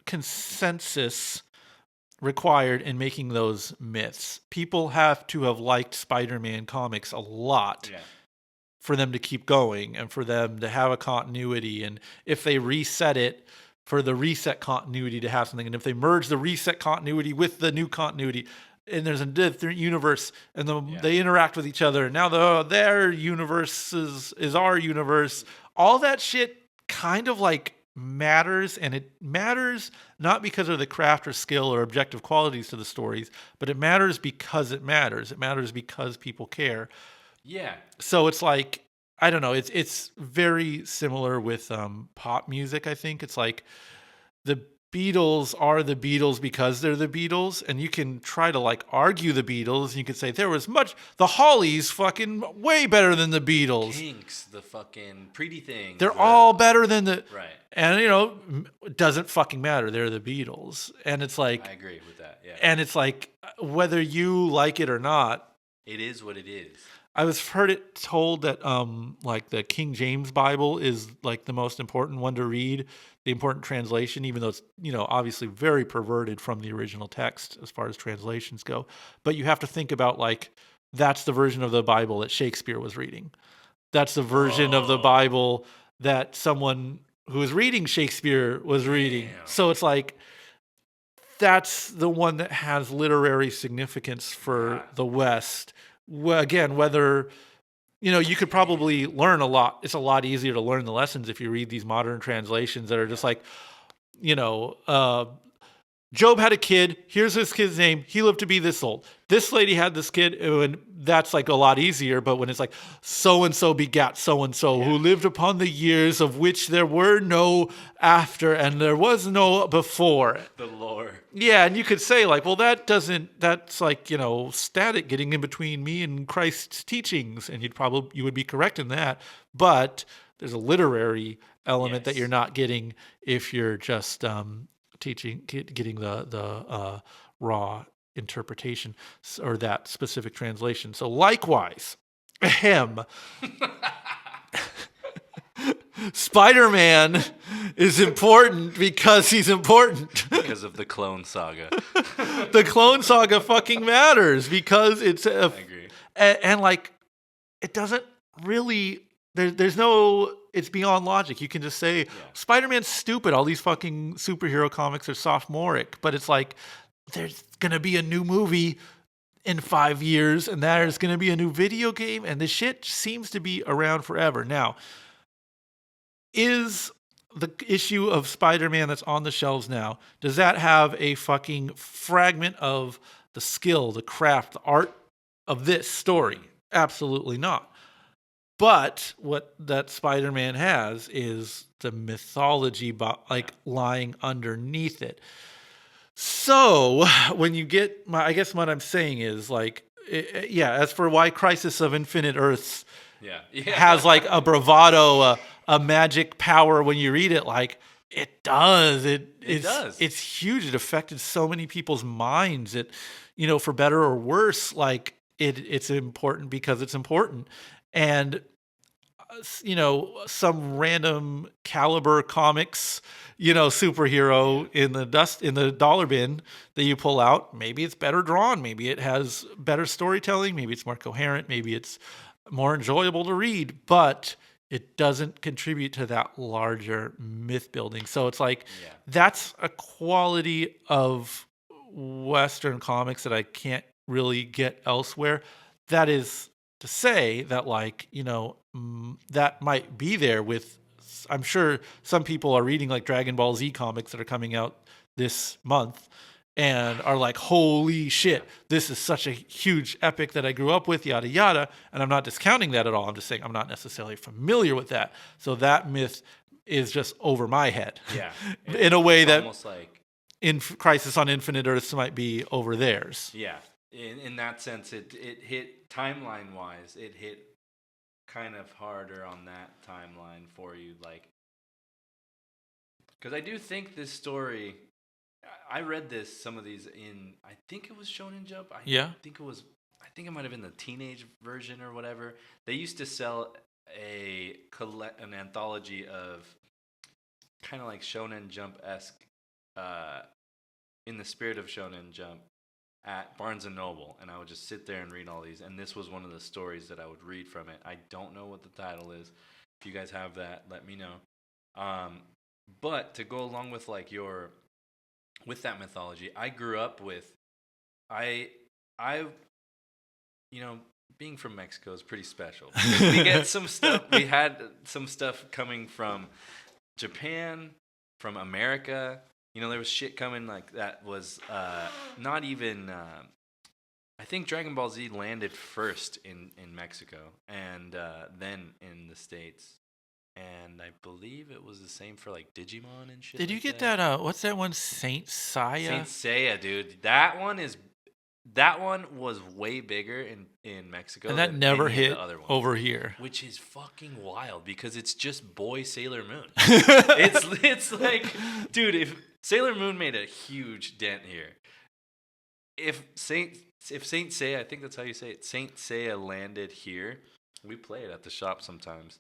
consensus required in making those myths. People have to have liked Spider-Man comics a lot. Yeah. For them to keep going and for them to have a continuity, and if they reset it, for the reset continuity to have something. And if they merge the reset continuity with the new continuity, and there's a different universe, and they interact with each other, and now their universe is our universe, all that shit kind of like matters, and it matters not because of the craft or skill or objective qualities to the stories, but it matters because it matters. It matters because people care. Yeah. So it's like, I don't know. It's very similar with pop music. I think it's like the Beatles are the Beatles because they're the Beatles, and you can try to like argue the Beatles, and you could say the Hollies fucking way better than the Beatles. Kinks, the fucking Pretty Things. They're all better than the right. And it doesn't fucking matter. They're the Beatles, and it's like I agree with that. Yeah. And it's like whether you like it or not, it is what it is. I've heard it told that like the King James Bible is like the most important one to read, the important translation, even though it's obviously very perverted from the original text as far as translations go. But you have to think about like that's the version of the Bible that Shakespeare was reading. That's the version of the Bible that someone who was reading Shakespeare was reading. So it's like that's the one that has literary significance for the West. Again, whether you could probably learn a lot. It's a lot easier to learn the lessons if you read these modern translations that are just like, Job had a kid. Here's his kid's name. He lived to be this old. This lady had this kid, and that's like a lot easier. But when it's like so-and-so begat so-and-so who lived upon the years of which there were no after and there was no before. The lore. Yeah, and you could say like, well, that's like, static getting in between me and Christ's teachings. And you would be correct in that. But there's a literary element that you're not getting if you're just getting the raw interpretation or that specific translation. So likewise, Spider-Man is important because he's important. Because of the Clone Saga. The Clone Saga fucking matters because it's I agree. And like it doesn't really there's no it's beyond logic. You can just say Spider-Man's stupid. All these fucking superhero comics are sophomoric, but it's like there's going to be a new movie in 5 years and there's going to be a new video game and this shit seems to be around forever. Now, is the issue of Spider-Man that's on the shelves now, does that have a fucking fragment of the skill, the craft, the art of this story? Absolutely not. But what that Spider-Man has is the mythology like lying underneath it. So when you get I guess what I'm saying is like, as for why Crisis of Infinite Earths has like a bravado, a magic power when you read it, like it does. It does. It's huge. It affected so many people's minds. It, for better or worse, like it's important because it's important. And, some random Caliber Comics, superhero in the dollar bin that you pull out, maybe it's better drawn, maybe it has better storytelling, maybe it's more coherent, maybe it's more enjoyable to read, but it doesn't contribute to that larger myth building. So it's like that's a quality of Western comics that I can't really get elsewhere. That is to say that like, that might be there with, I'm sure some people are reading like Dragon Ball Z comics that are coming out this month and are like, holy shit, this is such a huge epic that I grew up with, yada, yada. And I'm not discounting that at all. I'm just saying I'm not necessarily familiar with that. So that myth is just over my head. Yeah. In a way that almost like in Crisis on Infinite Earths might be over theirs. Yeah. In that sense, it hit timeline-wise, it hit kind of harder on that timeline for you. Like, because I do think this story... I read some of these in, I think it was Shonen Jump. I think it might have been the teenage version or whatever. They used to sell an anthology of kind of like Shonen Jump-esque, in the spirit of Shonen Jump at Barnes & Noble. And I would just sit there and read all these. And this was one of the stories that I would read from it. I don't know what the title is. If you guys have that, let me know. But to go along with like with that mythology, I grew up with, being from Mexico is pretty special. We get some stuff, we had some stuff coming from Japan, from America. There was shit coming like that was not even, I think Dragon Ball Z landed first in Mexico and then in the States. and I believe it was the same for like Digimon and shit. Did you get that? What's that one? Saint Seiya. Saint Seiya, dude. That one was way bigger in Mexico, and that than never any hit of the other ones, over here, which is fucking wild because it's just Boy Sailor Moon. it's like, dude, if Sailor Moon made a huge dent here, if Saint Seiya, I think that's how you say it, Saint Seiya landed here, we play it at the shop sometimes.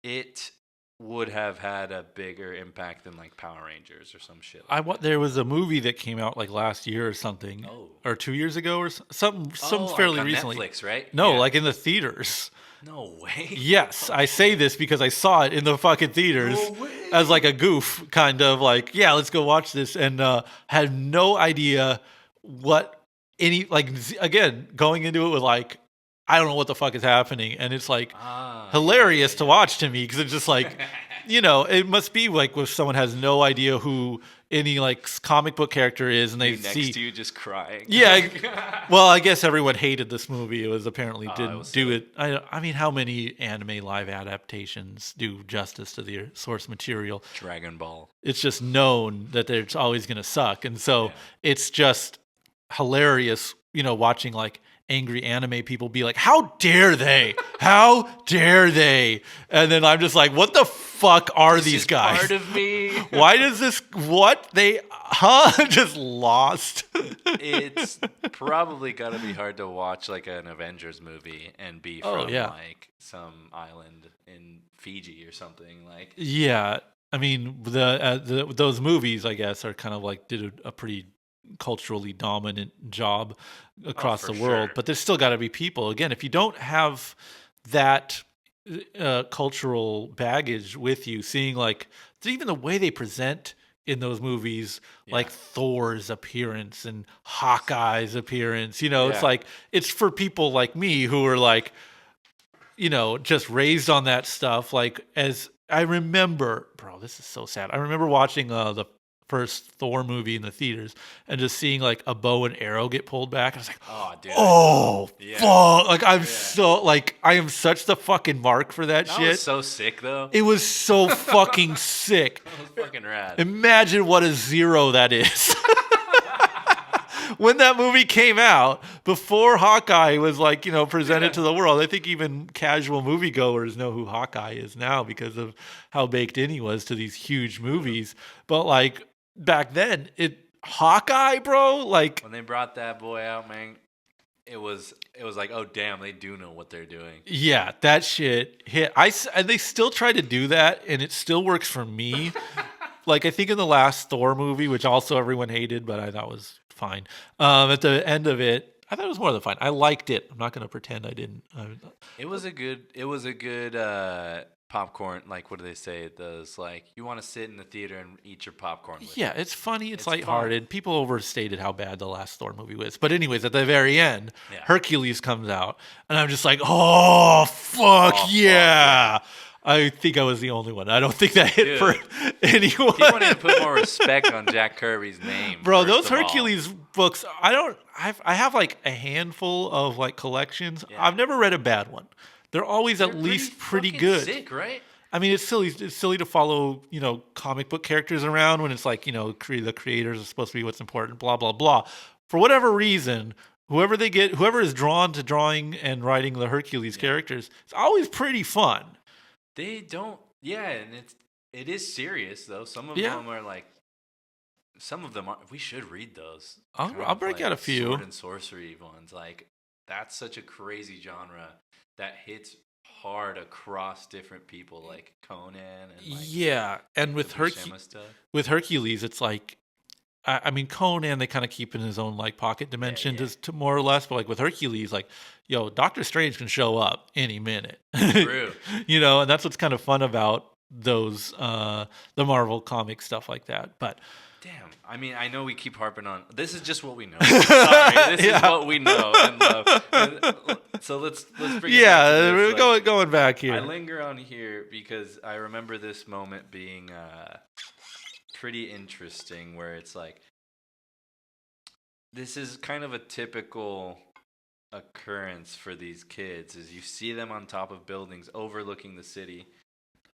It would have had a bigger impact than like Power Rangers or some shit. There was a movie that came out like last year or something, or 2 years ago or something fairly like on recently. Netflix, right? No, like in the theaters. No way. Yes, I say this because I saw it in the fucking theaters as like a goof, kind of like, yeah, let's go watch this, and had no idea what again, going into it with like, I don't know what the fuck is happening, and it's like hilarious to watch to me because it's just like, it must be like if someone has no idea who any like comic book character is, and they next to you just crying. Yeah, well, I guess everyone hated this movie. It was apparently didn't do it. I mean, how many anime live adaptations do justice to the source material? Dragon Ball. It's just known that it's always going to suck, and so it's just hilarious, watching like angry anime people be like, how dare they? How dare they? And then I'm just like, what the fuck are these guys? Part of me. Why does this, just lost. It's probably got to be hard to watch like an Avengers movie and be from like some island in Fiji or something like. Yeah. I mean, those movies, I guess, are kind of like did a pretty culturally dominant job across the world, but there's still got to be people. Again, if you don't have that cultural baggage with you, seeing like even the way they present in those movies, like Thor's appearance and Hawkeye's appearance, it's like it's for people like me who are like, just raised on that stuff. Like, as I remember, bro, this is so sad. I remember watching the first Thor movie in the theaters and just seeing like a bow and arrow get pulled back. I was like, fuck. Like, I'm so like, I am such the fucking mark for that shit. That was so sick though. It was so fucking sick. That was fucking rad. Imagine what a zero that is. When that movie came out, before Hawkeye was like, presented to the world, I think even casual moviegoers know who Hawkeye is now because of how baked in he was to these huge movies. But like, back then, Hawkeye, bro, like when they brought that boy out, man, it was like, oh damn, they do know what they're doing. Yeah, that shit hit. And they still try to do that, and it still works for me. Like, I think in the last Thor movie, which also everyone hated, but I thought was fine. At the end of it, I thought it was more than fine. I liked it. I'm not going to pretend I didn't. It was a good popcorn. Like, what do they say? Those like, you want to sit in the theater and eat your popcorn with it. It's funny. It's lighthearted. Fun. People overstated how bad the last Thor movie was. But anyways, at the very end, Hercules comes out, and I'm just like, oh, fuck, yeah. I think I was the only one. I don't think that hit for anyone. People need to put more respect on Jack Kirby's name. Bro, those Hercules books, I have like a handful of like collections. Yeah. I've never read a bad one. They're always at least pretty good. Sick, right? I mean, it's silly to follow, comic book characters around when it's like, the creators are supposed to be what's important, blah, blah, blah. For whatever reason, whoever is drawn to drawing and writing the Hercules characters, it's always pretty fun. They don't, and it is serious though. Some of them are like, we should read those. I'll break out a few sword and sorcery ones. Like, that's such a crazy genre that hits hard across different people, like Conan and like, and with Hercules, it's like, I mean, Conan, they kind of keep in his own like pocket dimension to more or less, but like with Hercules, like, Doctor Strange can show up any minute. True. And that's what's kind of fun about those the Marvel comic stuff like that. But damn, I mean, I know we keep harping on. This is just what we know. Sorry, this is what we know and love. So let's bring it back to this. Going back here. I linger on here because I remember this moment being pretty interesting, where it's like, this is kind of a typical occurrence for these kids, is you see them on top of buildings overlooking the city,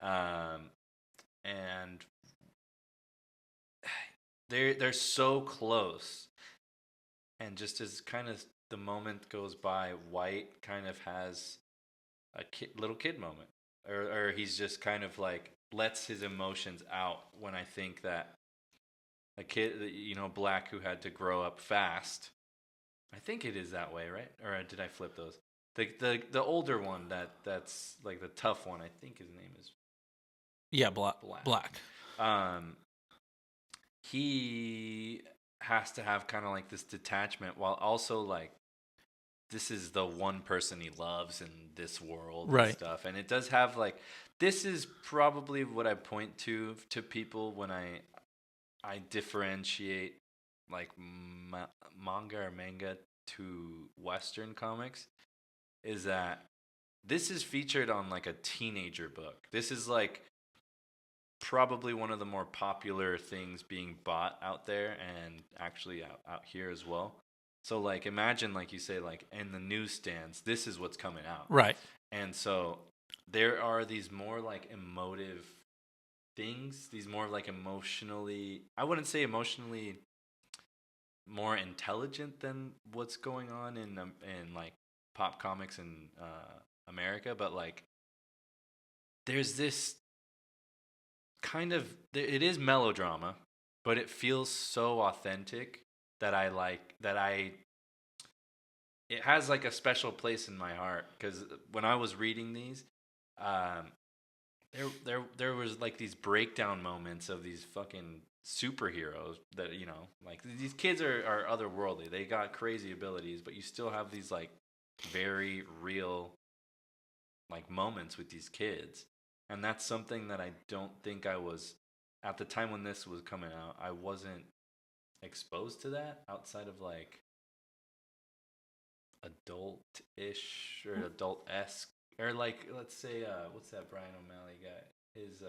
And they're so close, and just as kind of the moment goes by, White kind of has a little kid moment, or he's just kind of like lets his emotions out. When I think that a kid, Black, who had to grow up fast, I think it is that way, right? Or did I flip those? The older one that's like the tough one, I think his name is Black. He has to have kind of like this detachment, while also like this is the one person he loves in this world, right, and stuff. And it does have like, this is probably what I point to people when I differentiate like manga to Western comics, is that this is featured on like a teenager book. This is like probably one of the more popular things being bought out there, and actually out here as well. So like, imagine, like you say, like in the newsstands, this is what's coming out. Right. And so there are these more like emotive things, these more like emotionally, I wouldn't say emotionally more intelligent than what's going on in like pop comics in America, but like there's this kind of, it is melodrama, but it feels so authentic that it has like a special place in my heart, because when I was reading these, there was like these breakdown moments of these fucking superheroes that, like these kids are otherworldly. They got crazy abilities, but you still have these like very real like moments with these kids. And that's something that I don't think I was, at the time when this was coming out, I wasn't exposed to that outside of like adult-ish or adult-esque, or like, let's say, what's that Brian O'Malley guy? His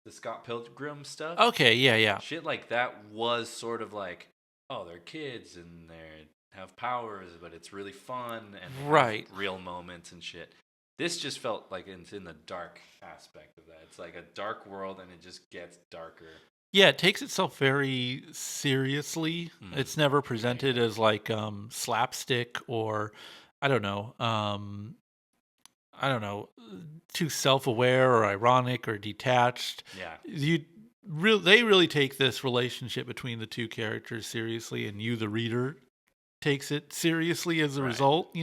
the Scott Pilgrim stuff. Okay, yeah. Shit like that was sort of like, oh, they're kids and they have powers, but it's really fun and right, real moments and shit. This just felt like it's in the dark aspect of that. It's like a dark world, and it just gets darker. Yeah, it takes itself very seriously. Mm. It's never presented as like slapstick or I don't know, too self-aware or ironic or detached. Yeah. They really take this relationship between the two characters seriously, and you, the reader, takes it seriously as a result,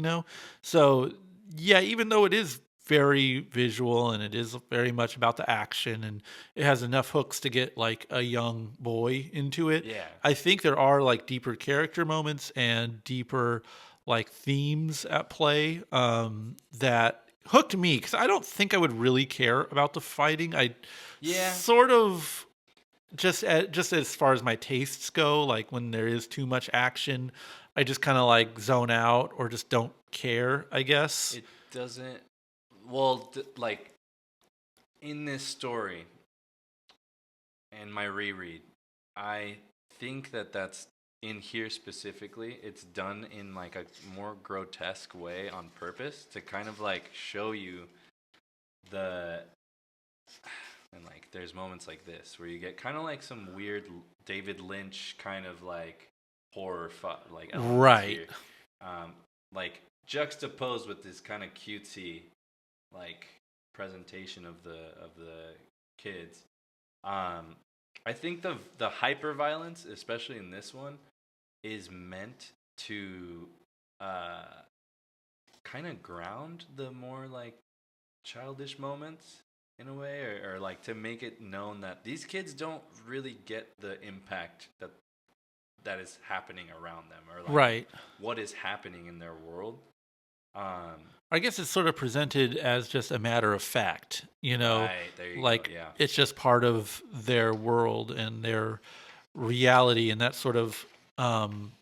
So, yeah, even though it is very visual and it is very much about the action and it has enough hooks to get like a young boy into it, I think there are like deeper character moments and deeper like themes at play that hooked me, because I don't think I would really care about the fighting. I sort of just as far as my tastes go, like when there is too much action, I just kind of like zone out or just don't care, I guess. It doesn't, well, like in this story and my reread, I think that's in here specifically, it's done in like a more grotesque way on purpose to kind of like show you and like there's moments like this where you get kind of like some weird David Lynch kind of like horror like elements right here. Like juxtaposed with this kind of cutesy like presentation of the kids. I think the hyper violence, especially in this one, is meant to kind of ground the more like childish moments in a way, or like to make it known that these kids don't really get the impact that is happening around them, or like what is happening in their world. I guess it's sort of presented as just a matter of fact, Right, there you like go, yeah. It's just part of their world and their reality, and that sort of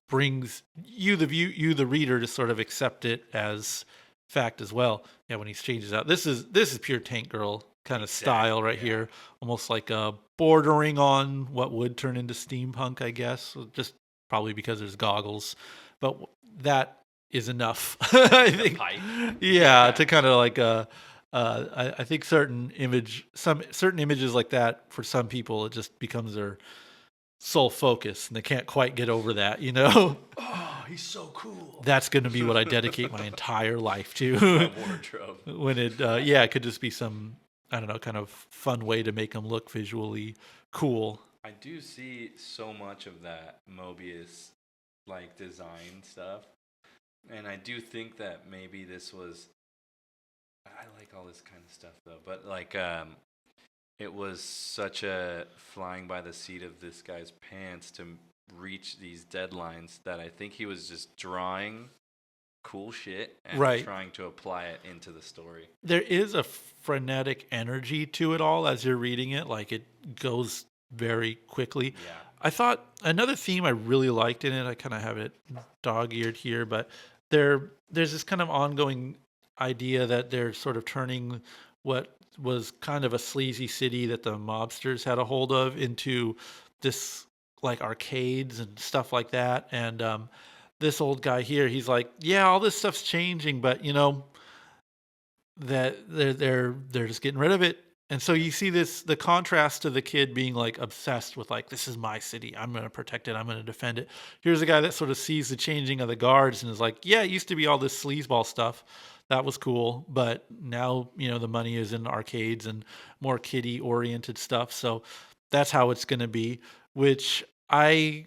brings you the reader to sort of accept it as fact as well. Yeah, when he changes out, this is pure Tank Girl kind of style right here, almost like bordering on what would turn into steampunk, I guess, just probably because there's goggles, but that is enough. I think, to kind of like I think certain images like that for some people it just becomes their sole focus, and they can't quite get over that. Oh, he's so cool. That's going to be what I dedicate my entire life to. My wardrobe. When it could just be some, I don't know, kind of fun way to make them look visually cool. I do see so much of that Mobius like design stuff, and I do think that maybe this was. I like all this kind of stuff though, but like it was such a flying by the seat of this guy's pants to reach these deadlines that I think he was just drawing cool shit and trying to apply it into the story. There is a frenetic energy to it all as you're reading it. Like it goes very quickly. Yeah. I thought another theme I really liked in it, I kind of have it dog-eared here, but there's this kind of ongoing idea that they're sort of turning what was kind of a sleazy city that the mobsters had a hold of into this like arcades and stuff like that. And this old guy here, he's like, yeah, all this stuff's changing, but that they're just getting rid of it. And so you see the contrast to the kid being like obsessed with like, this is my city. I'm going to protect it. I'm going to defend it. Here's a guy that sort of sees the changing of the guards and is like, yeah, it used to be all this sleazeball stuff. That was cool. But now, the money is in arcades and more kiddie oriented stuff. So that's how it's going to be, which one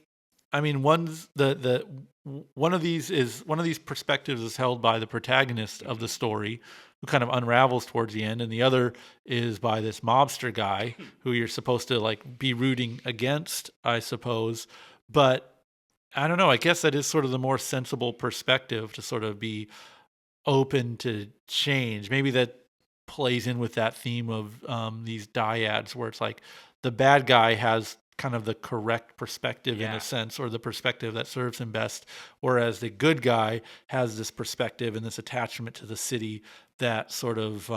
of these perspectives is held by the protagonist of the story, who kind of unravels towards the end, and the other is by this mobster guy who you're supposed to like be rooting against, I suppose. But I don't know, I guess that is sort of the more sensible perspective, to sort of be open to change. Maybe that plays in with that theme of these dyads, where it's like the bad guy has kind of the correct perspective in a sense, or the perspective that serves him best, whereas the good guy has this perspective and this attachment to the city that sort of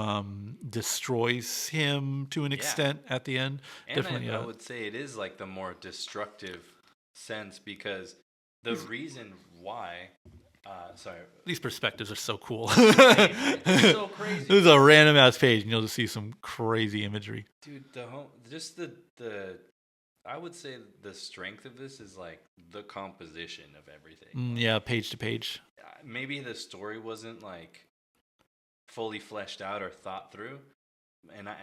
destroys him to an extent at the end. And definitely, I would say it is like the more destructive sense, because the reason why these perspectives are so cool. It's so crazy. This is a random ass page and you'll just see some crazy imagery. Dude, I would say the strength of this is like the composition of everything. Yeah, page to page. Maybe the story wasn't like fully fleshed out or thought through, and I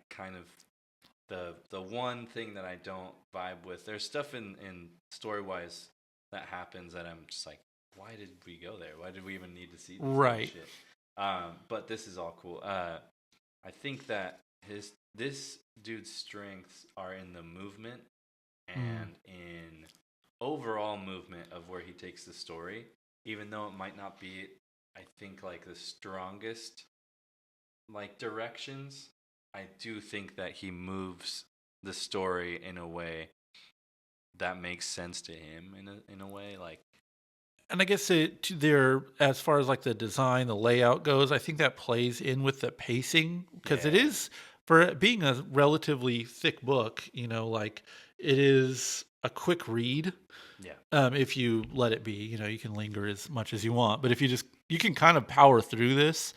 kind of the one thing that I don't vibe with. There's stuff in story wise that happens that I'm just like, why did we go there? Why did we even need to see this right? Shit? But this is all cool. I think that this dude's strengths are in the movement and in overall movement of where he takes the story, even though it might not be, I think, like the strongest like directions. I do think that he moves the story in a way that makes sense to him in a way, like. And I guess as far as like the design, the layout goes, I think that plays in with the pacing, because it is, for being a relatively thick book, like it is a quick read. Yeah. If you let it be, you can linger as much as you want, but if you can kind of power through this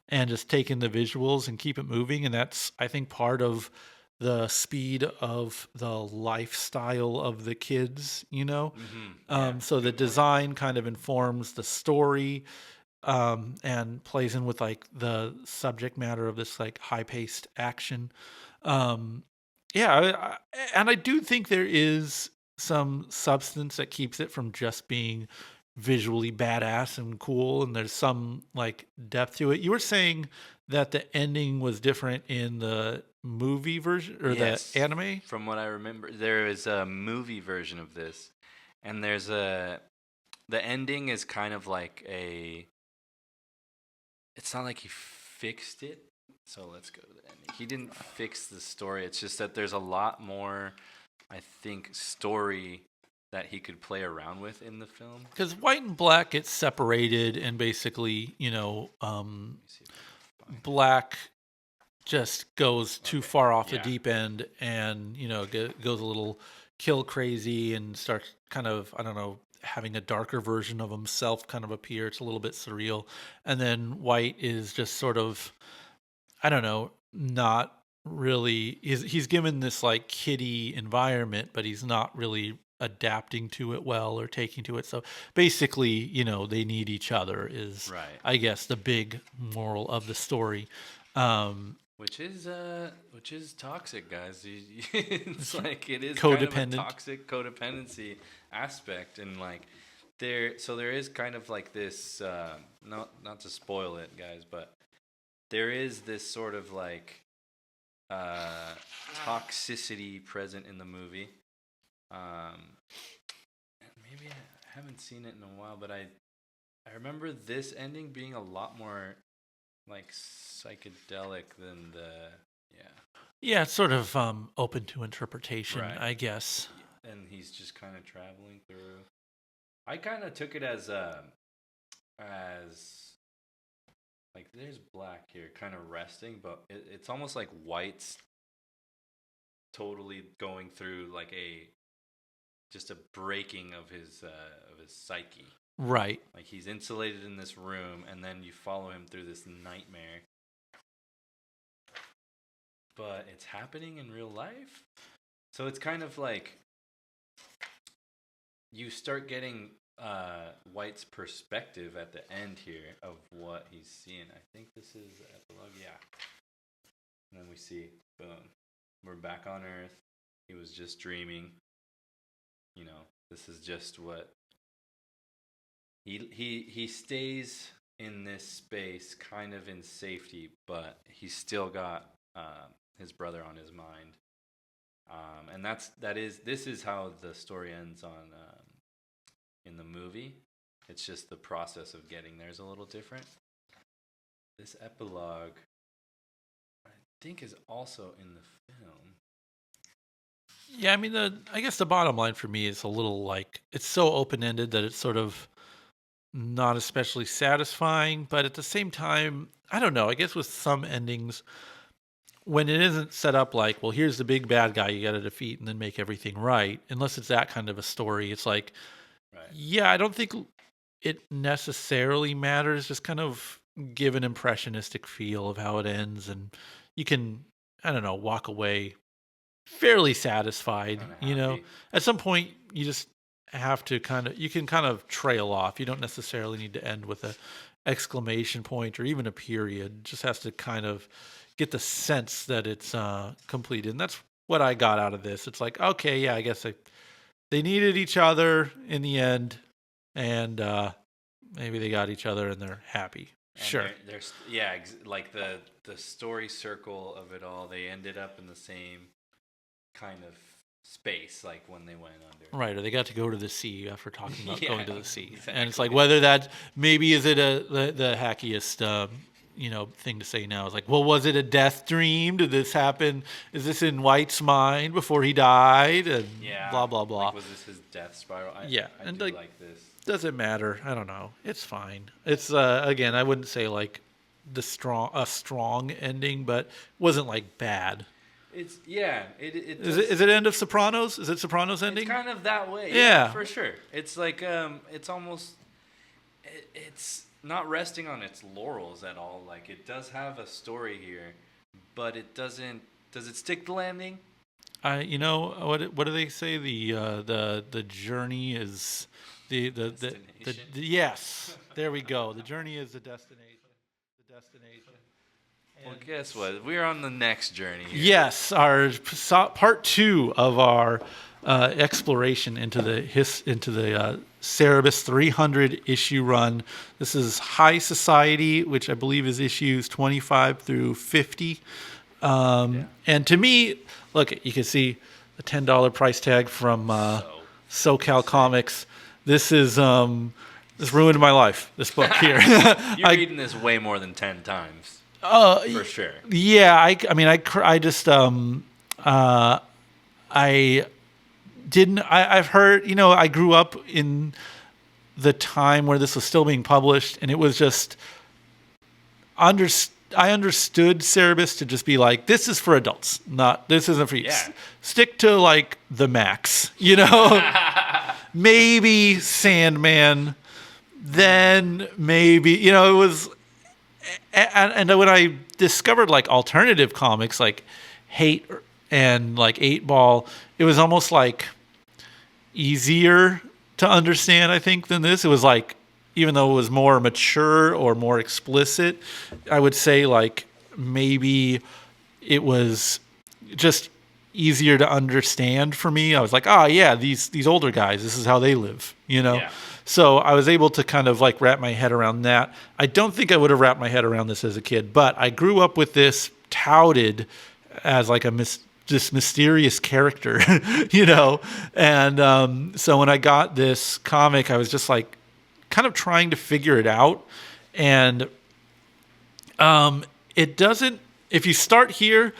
and just take in the visuals and keep it moving. And that's, I think, part of the speed of the lifestyle of the kids, so the design kind of informs the story, and plays in with like the subject matter of this like high-paced action. And I do think there is some substance that keeps it from just being visually badass and cool, and there's some like depth to it. You were saying that the ending was different in the movie version or the anime? From what I remember, there is a movie version of this, and the ending is kind of like it's not like he fixed it. So let's go to the ending. He didn't fix the story. It's just that there's a lot more, I think, story that he could play around with in the film. Because white and black get separated, and basically, black just goes too far off the deep end, and goes a little kill crazy and starts kind of, I don't know, having a darker version of himself kind of appear. It's a little bit surreal. And then white is just sort of I don't know, not really. He's given this like kiddie environment, but he's not really adapting to it well or taking to it. So basically, they need each other is, right. I guess, the big moral of the story. Which is toxic, guys. It's like it is codependent. kind of a toxic codependency aspect, and like there is kind of like this. Not to spoil it, guys, but there is this sort of like toxicity present in the movie. Maybe I haven't seen it in a while, but I remember this ending being a lot more like psychedelic than yeah, it's sort of open to interpretation, right. I guess. And he's just kind of traveling through. I kind of took it as like there's black here kind of resting, but it's almost like White's totally going through like just a breaking of his psyche. Right. Like he's insulated in this room, and then you follow him through this nightmare. But it's happening in real life. So it's kind of like you start getting White's perspective at the end here of what he's seeing. I think this is the epilogue. Yeah. And then we see, boom, we're back on Earth. He was just dreaming. This is just what he stays in this space kind of in safety, but he's still got his brother on his mind. And this is how the story ends on in the movie. It's just the process of getting there is a little different. This epilogue, I think, is also in the film. Yeah, I mean, I guess the bottom line for me is a little like it's so open-ended that it's sort of not especially satisfying, but at the same time, I don't know. I guess with some endings, when it isn't set up like, well, here's the big bad guy you got to defeat and then make everything right, unless it's that kind of a story, it's like, right. Yeah, I don't think it necessarily matters. Just kind of give an impressionistic feel of how it ends, and you can, I don't know, walk away fairly satisfied. At some point you just have to you can kind of trail off. You don't necessarily need to end with a exclamation point or even a period. It just has to kind of get the sense that it's completed. And that's what I got out of this. It's like, okay, yeah, I guess they needed each other in the end, and maybe they got each other and they're happy. And sure. There's like the story circle of it all. They ended up in the same kind of space, like when they went under. Right, or they got to go to the sea after talking about going to the sea. Exactly. And it's like, whether that, maybe is it the hackiest thing to say now is like, well, was it a death dream? Did this happen? Is this in White's mind before he died? And blah, blah, blah. Like, was this his death spiral? I and do like this. Doesn't matter. I don't know. It's fine. It's, again, I wouldn't say like a strong ending, but wasn't like bad. It's It is it end of Sopranos? Is it Sopranos ending? It's kind of that way. Yeah, for sure. It's like it's almost it's not resting on its laurels at all. Like it does have a story here, but it doesn't. Does it stick the landing? What do they say? The journey is the yes. There we go. The journey is the destination. The destination. Well, guess what? We're on the next journey here. Yes, our part 2 of our exploration into the Cerebus 300 issue run. This is High Society, which I believe is issues 25 through 50. And to me, look, you can see the $10 price tag from SoCal Comix. This is this ruined my life. This book here. You're reading this way more than 10 times. For sure. Yeah, I didn't. I've heard. I grew up in the time where this was still being published, and it was just I understood Cerebus to just be like, this is for adults, this isn't for you. Yeah. Stick to like the Max, maybe Sandman, then maybe it was. And when I discovered like alternative comics like Hate and like 8-Ball, it was almost like easier to understand, I think, than this. It was like, even though it was more mature or more explicit, I would say like maybe it was just easier to understand for me. I was like, oh yeah, these older guys, this is how they live, you know? Yeah. So I was able to kind of like wrap my head around that. I don't think I would have wrapped my head around this as a kid, but I grew up with this touted as like this mysterious character, you know? And so when I got this comic, I was just like kind of trying to figure it out. And it doesn't, if you start here,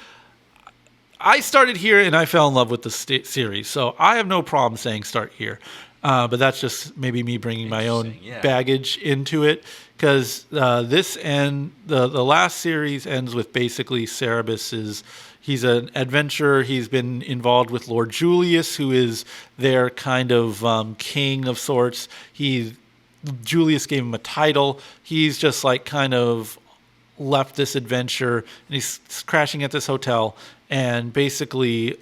I started here and I fell in love with the series. So I have no problem saying start here. But that's just maybe me bringing my own baggage into it. Because this end, the last series ends with basically Cerebus he's an adventurer. He's been involved with Lord Julius, who is their kind of king of sorts. Julius gave him a title. He's just like kind of left this adventure and he's crashing at this hotel. And basically,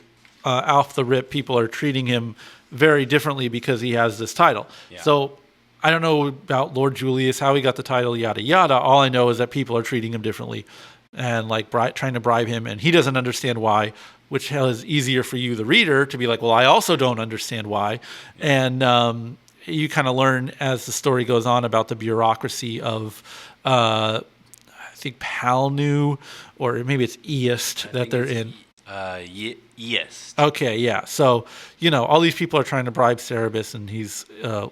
off the rip, people are treating him very differently because he has this title. Yeah. So I don't know about Lord Julius, how he got the title, yada, yada. All I know is that people are treating him differently and like trying to bribe him. And he doesn't understand why, which is easier for you, the reader, to be like, well, I also don't understand why. And you kind of learn as the story goes on about the bureaucracy of I think Palnu, or maybe it's East that they're in. Yes. Okay, yeah. So, you know, all these people are trying to bribe Cerebus, and he's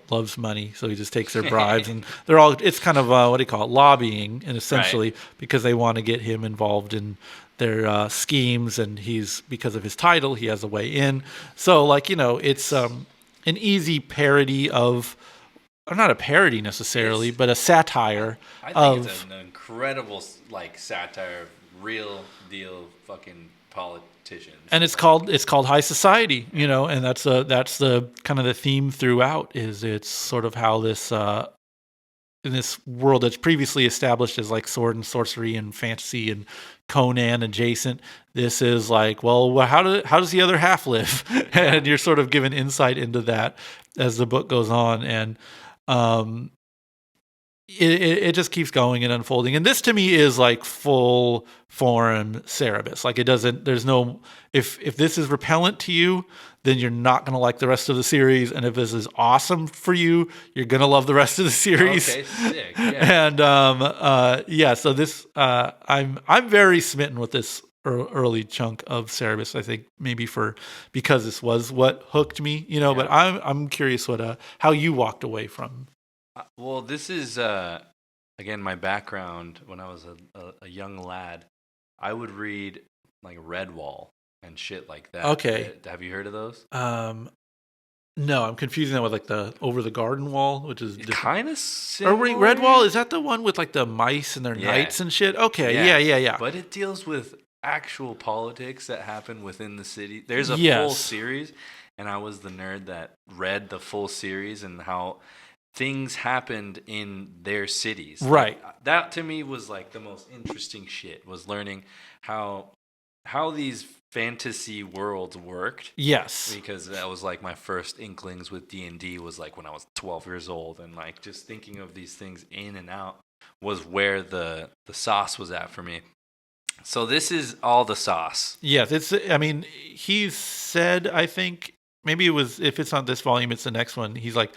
loves money, so he just takes their bribes, and they're all. It's kind of what do you call it, lobbying, and essentially because they want to get him involved in their schemes, and because of his title, he has a way in. So, like, you know, it's an easy parody of. Or not a parody necessarily, but a satire. I think it's an incredible like satire of real deal fucking politicians. And it's called High Society, you know, and that's the kind of the theme throughout. It's sort of how this in this world that's previously established as like sword and sorcery and fantasy and Conan adjacent. This is like, well, how does the other half live? And you're sort of given insight into that as the book goes on, and it just keeps going and unfolding. And this to me is like full form Cerebus. Like there's no, if this is repellent to you, then you're not going to like the rest of the series. And if this is awesome for you, you're going to love the rest of the series. Okay, sick. Yeah. And so this, I'm very smitten with this early chunk of Cerebus. I think maybe because this was what hooked me, you know. Yeah. But I'm curious how you walked away from. Well, this is again my background. When I was a young lad, I would read like Redwall and shit like that. Okay, have you heard of those? No, I'm confusing that with like the Over the Garden Wall, which is kind of similar. Or wait, Redwall, is that the one with like the mice and their knights and shit? Okay, yeah. But it deals with actual politics that happen within the city. There's a full series, and I was the nerd that read the full series and how things happened in their cities. Right. Like, that to me was like the most interesting shit, was learning how these fantasy worlds worked. Yes. Because that was like my first inklings with D&D was like when I was 12 years old, and like just thinking of these things in and out was where the sauce was at for me. So this is all the sauce. Yes, he said, I think maybe it was, if it's not this volume, it's the next one. He's like,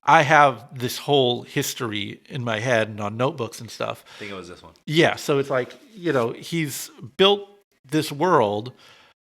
I have this whole history in my head and on notebooks and stuff. I think it was this one. Yeah, so it's like, you know, he's built this world,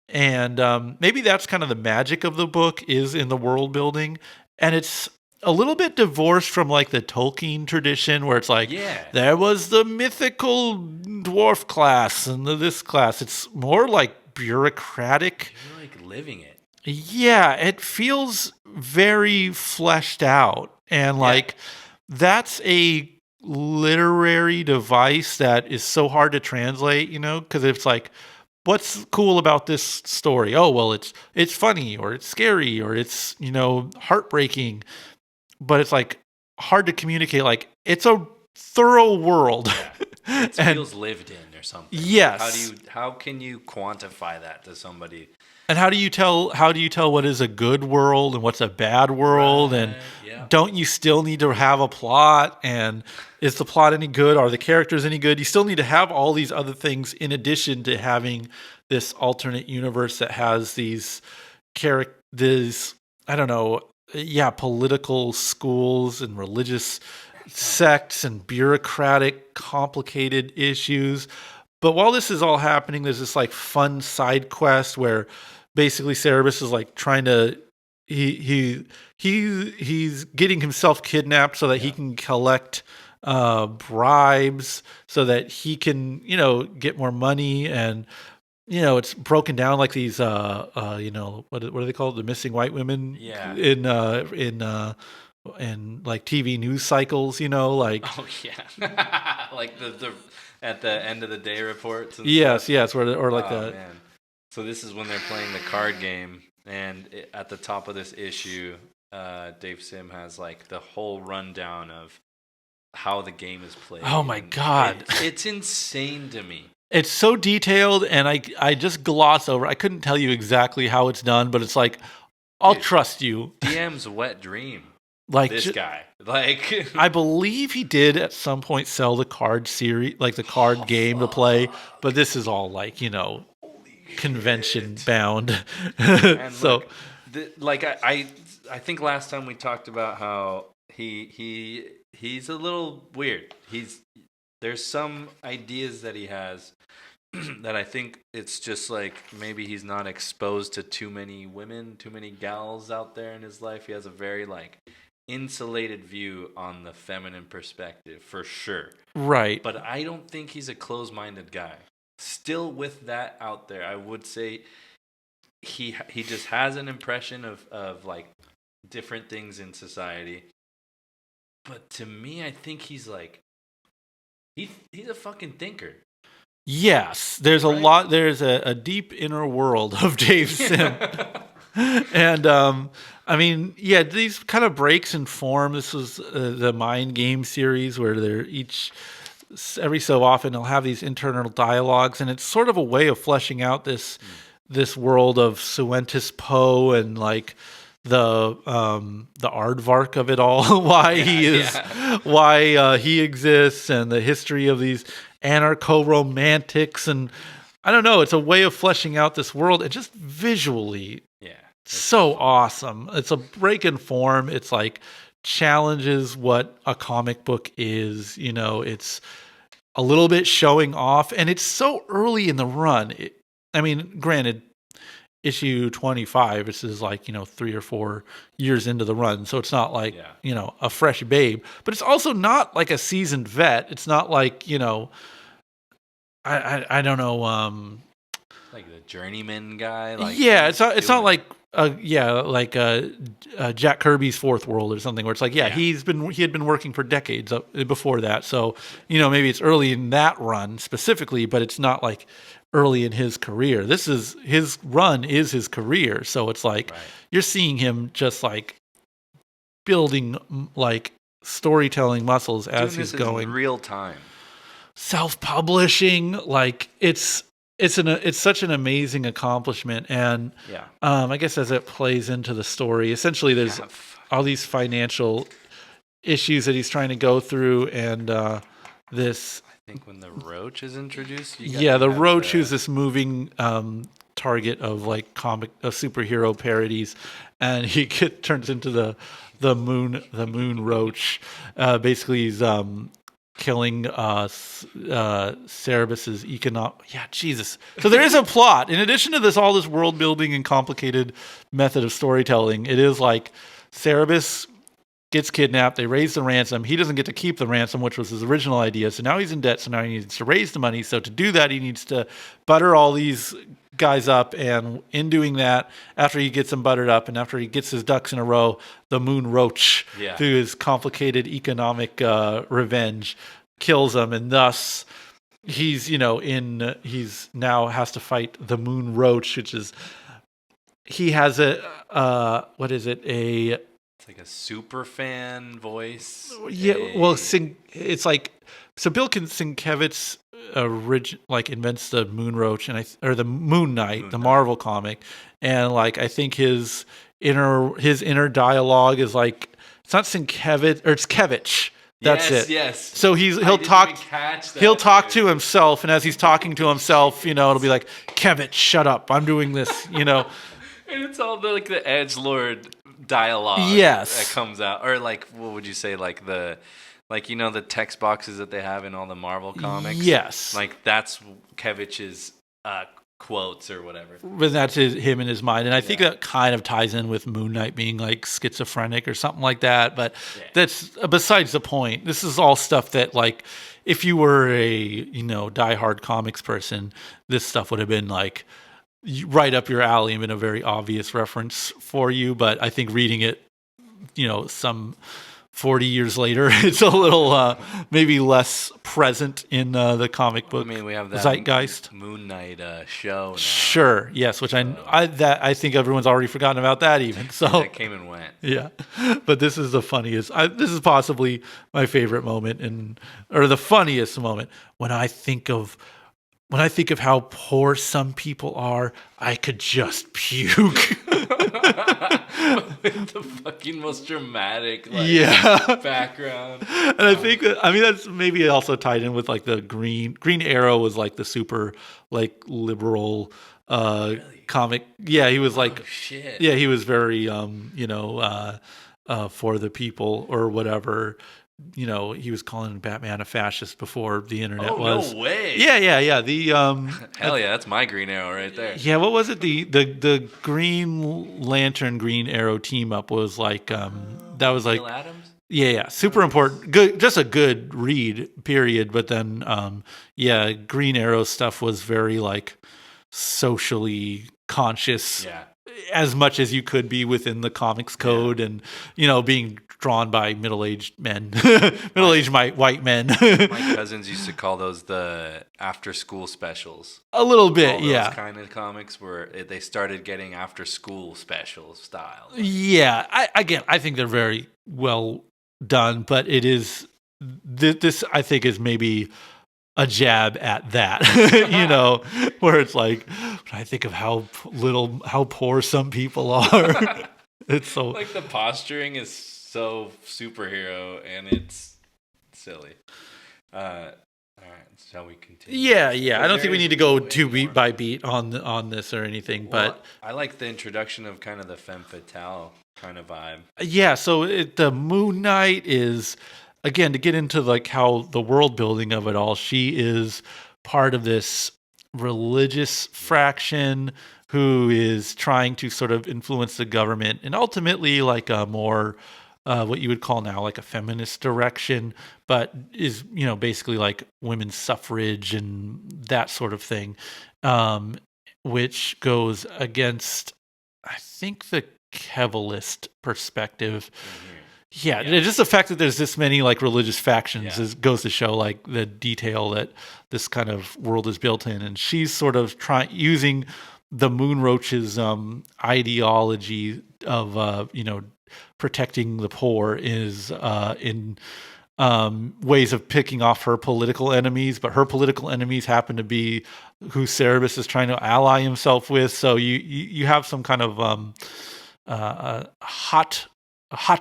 and maybe that's kind of the magic of the book, is in the world building, and it's a little bit divorced from like the Tolkien tradition, where it's like, there was the mythical dwarf class and this class. It's more like bureaucratic. You're like living it. Yeah, it feels very fleshed out, and like that's a literary device that is so hard to translate, you know, because it's like, what's cool about this story? Oh, well, it's funny, or it's scary, or it's, you know, heartbreaking, but it's like hard to communicate. Like, it's a thorough world. It feels lived in or something. Yes. How can you quantify that to somebody? And how do you tell what is a good world and what's a bad world? Right, And yeah. don't you still need to have a plot? And is the plot any good? Are the characters any good? You still need to have all these other things in addition to having this alternate universe that has these characters, I don't know, political schools and religious sects and bureaucratic complicated issues. But while this is all happening, there's this like fun side quest where basically Cerebus is like trying to he's getting himself kidnapped so that he can collect bribes so that he can get more money. And it's broken down like these what are they called, the missing white women in like TV news cycles, like like the at the end of the day reports and yes or like man. So this is when they're playing the card game, and at the top of this issue, Dave Sim has like the whole rundown of how the game is played. Oh my god, it's insane to me. It's so detailed, and I just gloss over. I couldn't tell you exactly how it's done, but it's like I'll trust you. DM's wet dream. Like this guy, like I believe he did at some point sell the card series, like the card game to play, but this is all like convention bound. And so, look, I think last time we talked about how he's a little weird. There's some ideas that he has that I think it's just like maybe he's not exposed to too many women, too many gals out there in his life. He has a very like insulated view on the feminine perspective for sure. Right. But I don't think he's a closed-minded guy. Still with that out there, I would say he just has an impression of like different things in society. But to me, I think he's like he's a fucking thinker. Yes, there's a lot. There's a deep inner world of Dave Sim. And I mean, these kind of breaks in form. This was the Mind Game series where they're every so often they'll have these internal dialogues, and it's sort of a way of fleshing out this world of Suentus Poe and like the aardvark of it all, why he exists, and the history of these anarcho-romantics, and I don't know. It's a way of fleshing out this world, and just visually. So awesome. It's a break in form. It's like challenges what a comic book is. It's a little bit showing off, and it's so early in the run. I mean, granted, issue 25, this is like, 3 or 4 years into the run. So it's not like, a fresh babe, but it's also not like a seasoned vet. It's not like, I don't know. Like the journeyman guy. Like it's not like Jack Kirby's Fourth World or something where it's like, he had been working for decades before that. So, maybe it's early in that run specifically, but it's not like early in his career. This is his run is his career. So it's like you're seeing him just like building like storytelling muscles as he's going in real time. Self-publishing, like it's such an amazing accomplishment. And I guess as it plays into the story, essentially there's all these financial issues that he's trying to go through, and this. I think when the Roach is introduced, the Roach, who's this moving target of like superhero parodies, and he turns into the moon Roach. Basically, he's killing Cerebus's economic. Yeah, Jesus. So there is a plot. In addition to all this world building and complicated method of storytelling, it is like Cerebus gets kidnapped. They raise the ransom. He doesn't get to keep the ransom, which was his original idea. So now he's in debt. So now he needs to raise the money. So to do that, he needs to butter all these guys up. And in doing that, after he gets them buttered up and after he gets his ducks in a row, the Moon Roach, through his complicated economic revenge, kills him. And thus he's now has to fight the Moon Roach, which is, he has a like a super fan voice. Yeah, well, it's like so. Bill Sienkiewicz invents the Moon Roach or the Moon Knight, the Marvel comic, and like I think his inner dialogue is like it's not Sienkiewicz or it's Kevich. That's it. Yes. So he'll talk to himself, and as he's talking to himself, it'll be like, Kevich, shut up, I'm doing this, And it's all the edgelord dialogue that comes out, or like what would you say, like the text boxes that they have in all the Marvel comics. Yes, like that's Kevich's quotes or whatever. But that's him in his mind, and I think that kind of ties in with Moon Knight being like schizophrenic or something like that. But that's besides the point. This is all stuff that like if you were a diehard comics person, this stuff would have been like right up your alley and been a very obvious reference for you. But I think reading it, some 40 years later, it's a little maybe less present in the comic book. I mean, we have that zeitgeist Moon Knight show now. Sure, yes, which I think everyone's already forgotten about that even. So that came and went. Yeah, but this is the funniest. This is possibly my favorite moment or the funniest moment when I think of how poor some people are. I could just puke. With the fucking most dramatic background. And I think that's maybe also tied in with like the Green Arrow was like the super like liberal comic. Yeah, he was like shit. Yeah, he was very for the people or whatever. He was calling Batman a fascist before the internet was. No way. Yeah. The hell yeah, that's my Green Arrow right there. Yeah, what was it? The Green Lantern Green Arrow team up was like that was like Neil Adams? Yeah, super important. Good, just a good read. Period. But then Green Arrow stuff was very like socially conscious. Yeah. As much as you could be within the comics code, and being drawn by middle-aged men, white men. My cousins used to call those the after-school specials. A little bit, all those kind of comics where they started getting after-school special style. Yeah, I think they're very well done, but it is this. I think is maybe a jab at that, where it's like, when I think of how poor some people are. It's so like the posturing is so superhero and it's silly. All right, shall we continue? Yeah. I don't think we need to go too beat by beat on this or anything, but I like the introduction of kind of the femme fatale kind of vibe. Yeah, so the Moon Knight is, again, to get into like how the world building of it all, she is part of this religious fraction who is trying to sort of influence the government and ultimately like a more what you would call now like a feminist direction, but is basically like women's suffrage and that sort of thing, which goes against, I think, the Kevilist perspective. Yeah, just the fact that there's this many like religious factions goes to show like the detail that this kind of world is built in, and she's sort of using the Moon Roach's ideology of protecting the poor is in ways of picking off her political enemies, but her political enemies happen to be who Cerebus is trying to ally himself with. So you have some kind of hot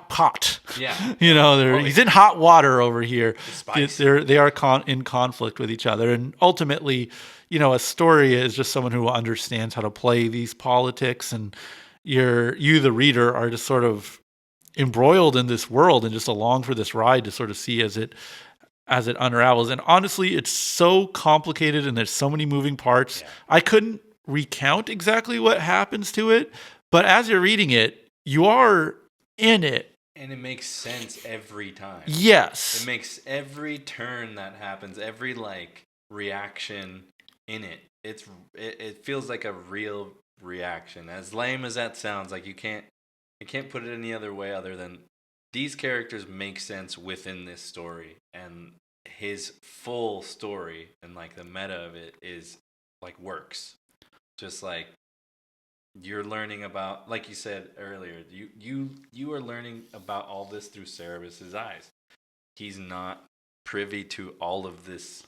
pot. Yeah. He's in hot water over here. They are in conflict with each other. And ultimately, Astoria is just someone who understands how to play these politics. And you, the reader, are just sort of embroiled in this world and just along for this ride to sort of see as it unravels. And honestly, it's so complicated and there's so many moving parts. Yeah. I couldn't recount exactly what happens to it, but as you're reading it, you are in it. And it makes sense every time. Yes. It makes every turn that happens, every like reaction in it. It feels like a real reaction. As lame as that sounds, like you can't put it any other way other than these characters make sense within this story, and his full story and like the meta of it is like works. Just like you're learning about, like you said earlier, you are learning about all this through Cerebus's eyes. He's not privy to all of this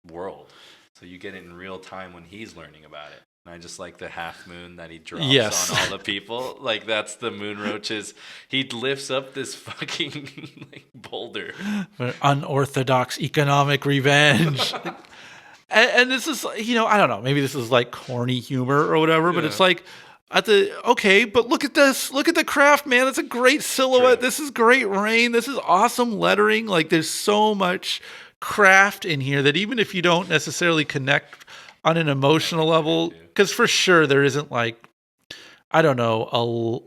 world, so you get it in real time when he's learning about it. And I just like the half moon that he drops on all the people. Like, that's the moon roaches. He lifts up this fucking like boulder for unorthodox economic revenge. And this is, I don't know, maybe this is like corny humor or whatever, but it's like, but look at this. Look at the craft, man. That's a great silhouette. True. This is great rain. This is awesome lettering. Like, there's so much craft in here that even if you don't necessarily connect on an emotional level, because for sure there isn't like, I don't know,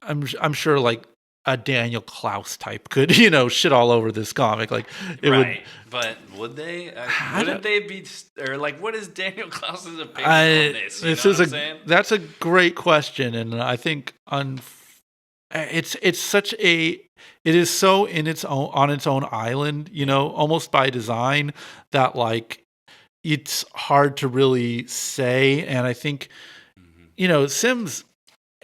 I'm sure like a Daniel Klaus type could, shit all over this comic. Like, it would. But would they? Wouldn't they be? Or like, what is Daniel Klaus's opinion on this? That's a great question, and I think it is so in its own on its own island, almost by design, that like it's hard to really say. And I think, Sims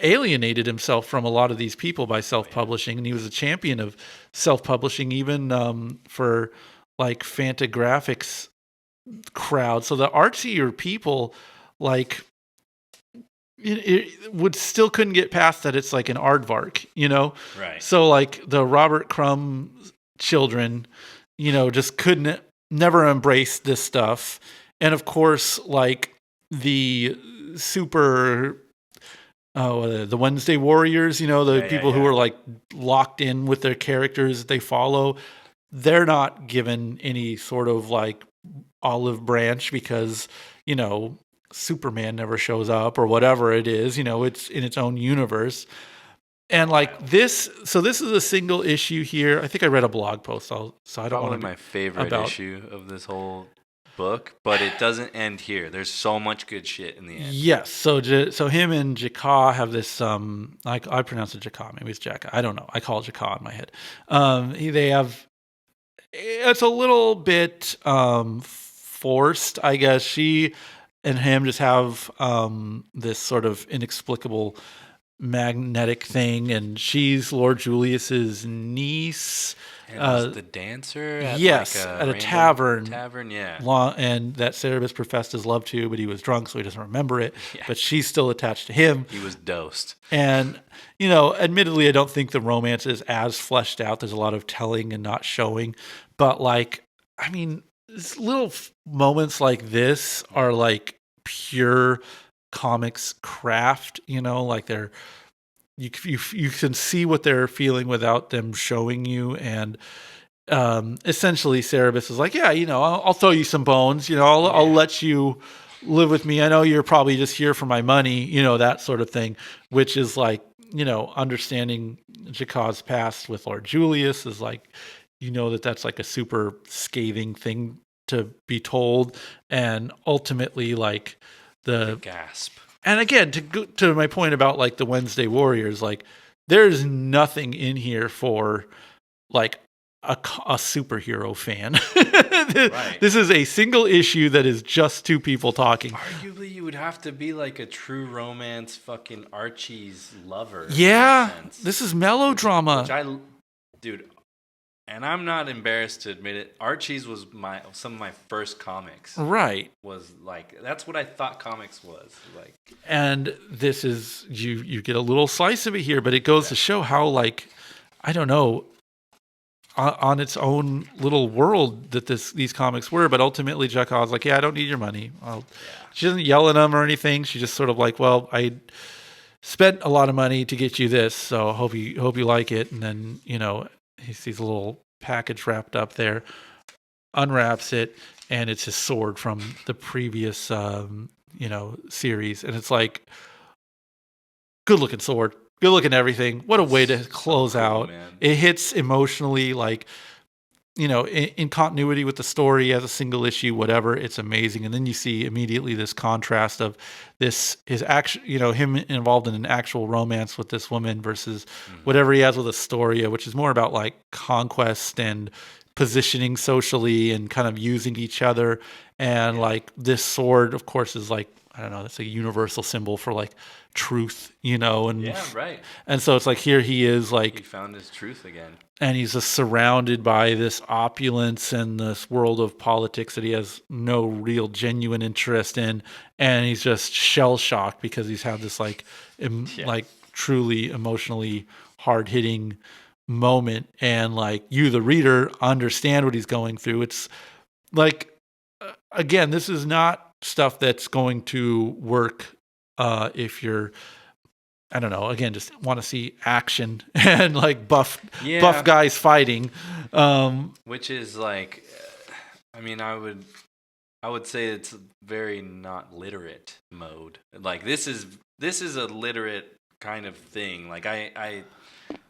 alienated himself from a lot of these people by self-publishing, and he was a champion of self-publishing, even for like Fantagraphics crowd. So the artsier people, like, it would still couldn't get past that it's like an aardvark, Right. So like the Robert Crumb children, just never embrace this stuff. And of course, like the the Wednesday Warriors, people who are like locked in with their characters that they follow, they're not given any sort of like olive branch because, Superman never shows up or whatever it is, it's in its own universe. And like this is a single issue here. I think I read a blog post, so I don't want to. Probably my favorite issue of this whole book, but it doesn't end here. There's so much good shit in the end. Yes. So him and Jaka have this. I pronounce it Jaka. Maybe it's Jaka. I don't know. I call it Jaka in my head. They have. It's a little bit forced, I guess. She and him just have this sort of inexplicable magnetic thing, and she's Lord Julius's niece. And the dancer at at a tavern. Yeah. And that Cerebus professed his love to, but he was drunk, so he doesn't remember it. Yeah. But she's still attached to him. He was dosed. And, admittedly, I don't think the romance is as fleshed out. There's a lot of telling and not showing. But, like, I mean, little moments like this are, like, pure comics craft, like they're... You can see what they're feeling without them showing you, and essentially Cerebus is like, I'll throw you some bones, I'll let you live with me. I know you're probably just here for my money, that sort of thing, which is like, understanding Jaka's past with Lord Julius is like, that's like a super scathing thing to be told, and ultimately like the gasp. And again, to my point about like the Wednesday Warriors, like there's nothing in here for like a superhero fan. Right. This is a single issue that is just two people talking. Arguably, you would have to be like a true romance fucking Archie's lover. Yeah, this is melodrama. Dude, and I'm not embarrassed to admit it, Archie's was some of my first comics. Right. Was like, that's what I thought comics was like. And this is, you get a little slice of it here, but it goes to show how, like, I don't know, on its own little world that these comics were. But ultimately, Jaka's like, I don't need your money. She doesn't yell at him or anything. She's just sort of like, well, I spent a lot of money to get you this, so hope you like it. And then, he sees a little package wrapped up there, unwraps it, and it's his sword from the previous, series. And it's like, good looking sword, good looking everything. What a way to close out. Man. It hits emotionally, like, in continuity with the story as a single issue, whatever. It's amazing. And then you see immediately this contrast of his action, him involved in an actual romance with this woman versus whatever he has with Astoria, which is more about like conquest and positioning socially and kind of using each other. And like this sword, of course, is like I don't know, that's a universal symbol for like truth, you know, and yeah, right. And so it's like here he is, like he found his truth again, and he's just surrounded by this opulence and this world of politics that he has no real genuine interest in, and he's just shell shocked because he's had this like like truly emotionally hard hitting moment, and like you, the reader, understand what he's going through. It's like again, this is not stuff that's going to work if you're, I don't know, again, just want to see action and like buff guys fighting. Which is like, I mean, I would say it's very not literate mode. Like this is a literate kind of thing. Like I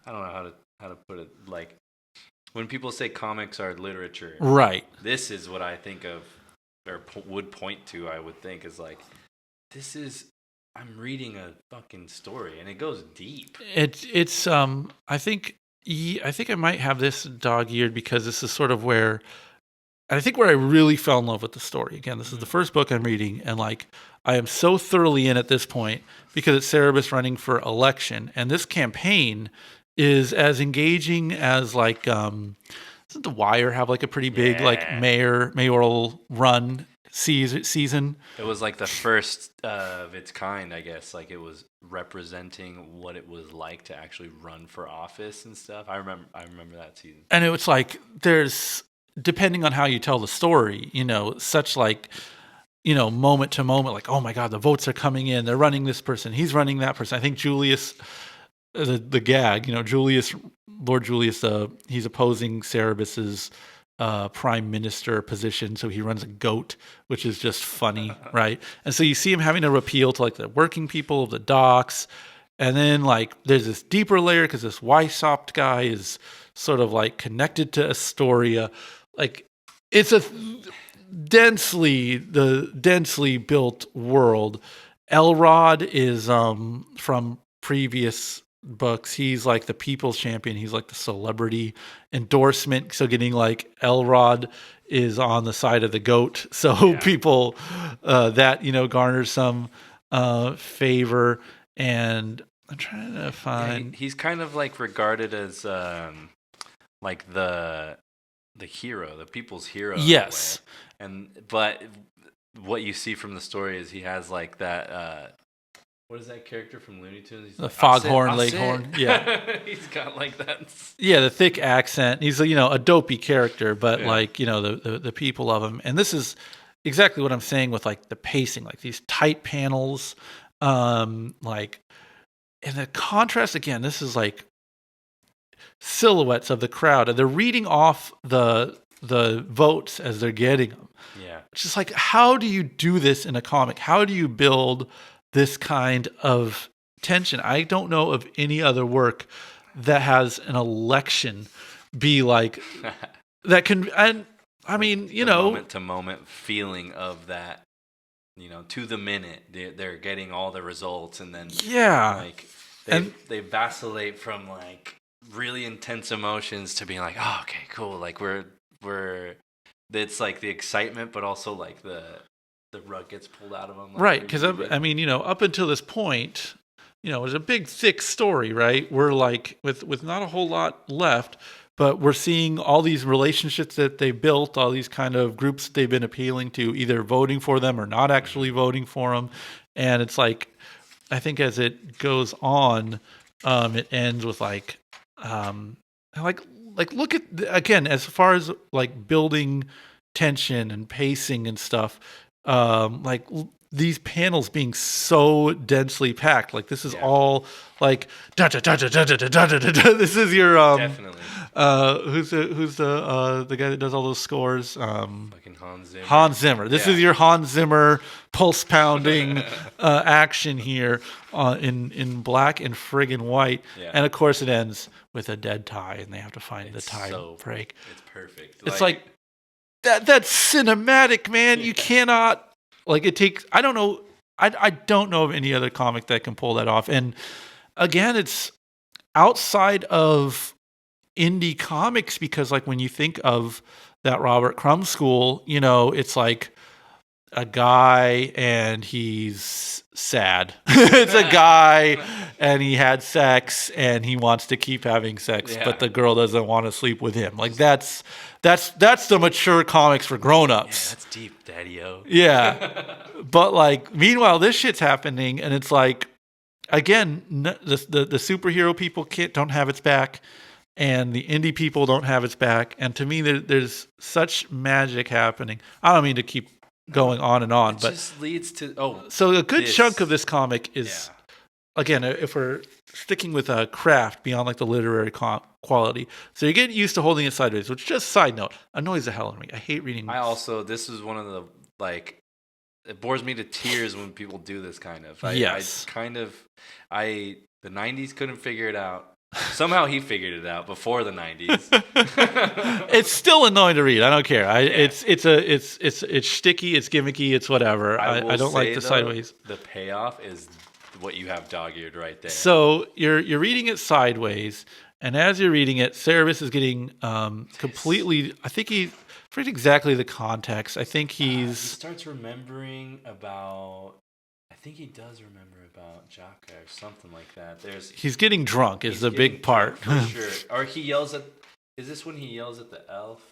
don't know how to put it. Like when people say comics are literature, right? This is what I think of, or would point to. I would think is like, this is. I'm reading a fucking story, and it goes deep. It's I think I might have this dog-eared because this is sort of where I really fell in love with the story. Again, this is the first book I'm reading, and like I am so thoroughly in at this point because it's Cerebus running for election, and this campaign is as engaging as like doesn't The Wire have like a pretty big like mayoral run season? It was like the first of its kind, I guess. Like it was representing what it was like to actually run for office and stuff. I remember that season. And it was like there's, depending on how you tell the story, you know, such like, you know, moment to moment, like, oh my God, the votes are coming in. They're running this person. He's running that person. I think Julius, the gag, you know, Lord Julius, he's opposing Cerebus's prime minister position, so he runs a goat, which is just funny, right? And so you see him having to appeal to like the working people of the docks, and then like there's this deeper layer because this Weishaupt guy is sort of like connected to Astoria. Like it's a densely built world. Elrod is from previous books, he's like the people's champion. He's like the celebrity endorsement. So getting like Elrod is on the side of the goat. So people that, you know, garners some favor. And I'm trying to find. He's kind of like regarded as like the hero, the people's hero. Yes. But what you see from the story is he has like that. What is that character from Looney Tunes? He's the like, Foghorn Leghorn. Yeah. He's got like that. Yeah, the thick accent. He's, you know, a dopey character, but like, you know, the people love him. And this is exactly what I'm saying with like the pacing, like these tight panels, like, and the contrast again, this is like silhouettes of the crowd, and they're reading off the votes as they're getting them. Yeah. It's just like, how do you do this in a comic? How do you build this kind of tension? I don't know of any other work that has an election be like that can, and I mean, you know, moment to moment feeling of that, you know, to the minute they're getting all the results, and then like they vacillate from like really intense emotions to being like, oh, okay, cool, like we're it's like the excitement, but also like the rug gets pulled out of them. Like, right, because I mean, you know, up until this point, you know, it was a big, thick story, right? We're like, with not a whole lot left, but we're seeing all these relationships that they built, all these kind of groups they've been appealing to, either voting for them or not actually voting for them. And it's like, I think as it goes on, it ends with like look at, again, as far as like building tension and pacing and stuff, like these panels being so densely packed, like this is all like this is your definitely who's the guy that does all those scores, fucking Hans Zimmer. This is your Hans Zimmer pulse pounding action here in black and friggin' white, and of course it ends with a dead tie, and they have to find the tie break. It's perfect. It's like that's cinematic, man. You cannot, like, it takes, I don't know of any other comic that can pull that off. And again, it's outside of indie comics, because like when you think of that Robert Crumb school, you know, it's like a guy and he's sad. It's a guy and he had sex and he wants to keep having sex, but the girl doesn't want to sleep with him. Like that's the mature comics for grown-ups. Yeah, that's deep, Daddy-o. Yeah. But like meanwhile this shit's happening and it's like again the superhero people don't have its back and the indie people don't have its back, and to me there's such magic happening. I don't mean to keep going on and on, but just leads to so a good chunk of this comic is again, if we're sticking with craft beyond like the literary quality, so you get used to holding it sideways, which just side note annoys the hell out of me. I hate reading. This is one of the like it bores me to tears when people do this kind of. The 90s couldn't figure it out. Somehow he figured it out before the 90s. It's still annoying to read. I don't care. It's sticky. It's gimmicky. It's whatever. I don't like the sideways. The payoff is what you have dog-eared right there. So you're reading it sideways, and as you're reading it, Cerebus is getting completely. I think he forget exactly the context. I think he starts remembering about. I think he does remember about Jaka or something like that. He's getting drunk is the big part. For sure. Or he yells at... Is this when he yells at the elf?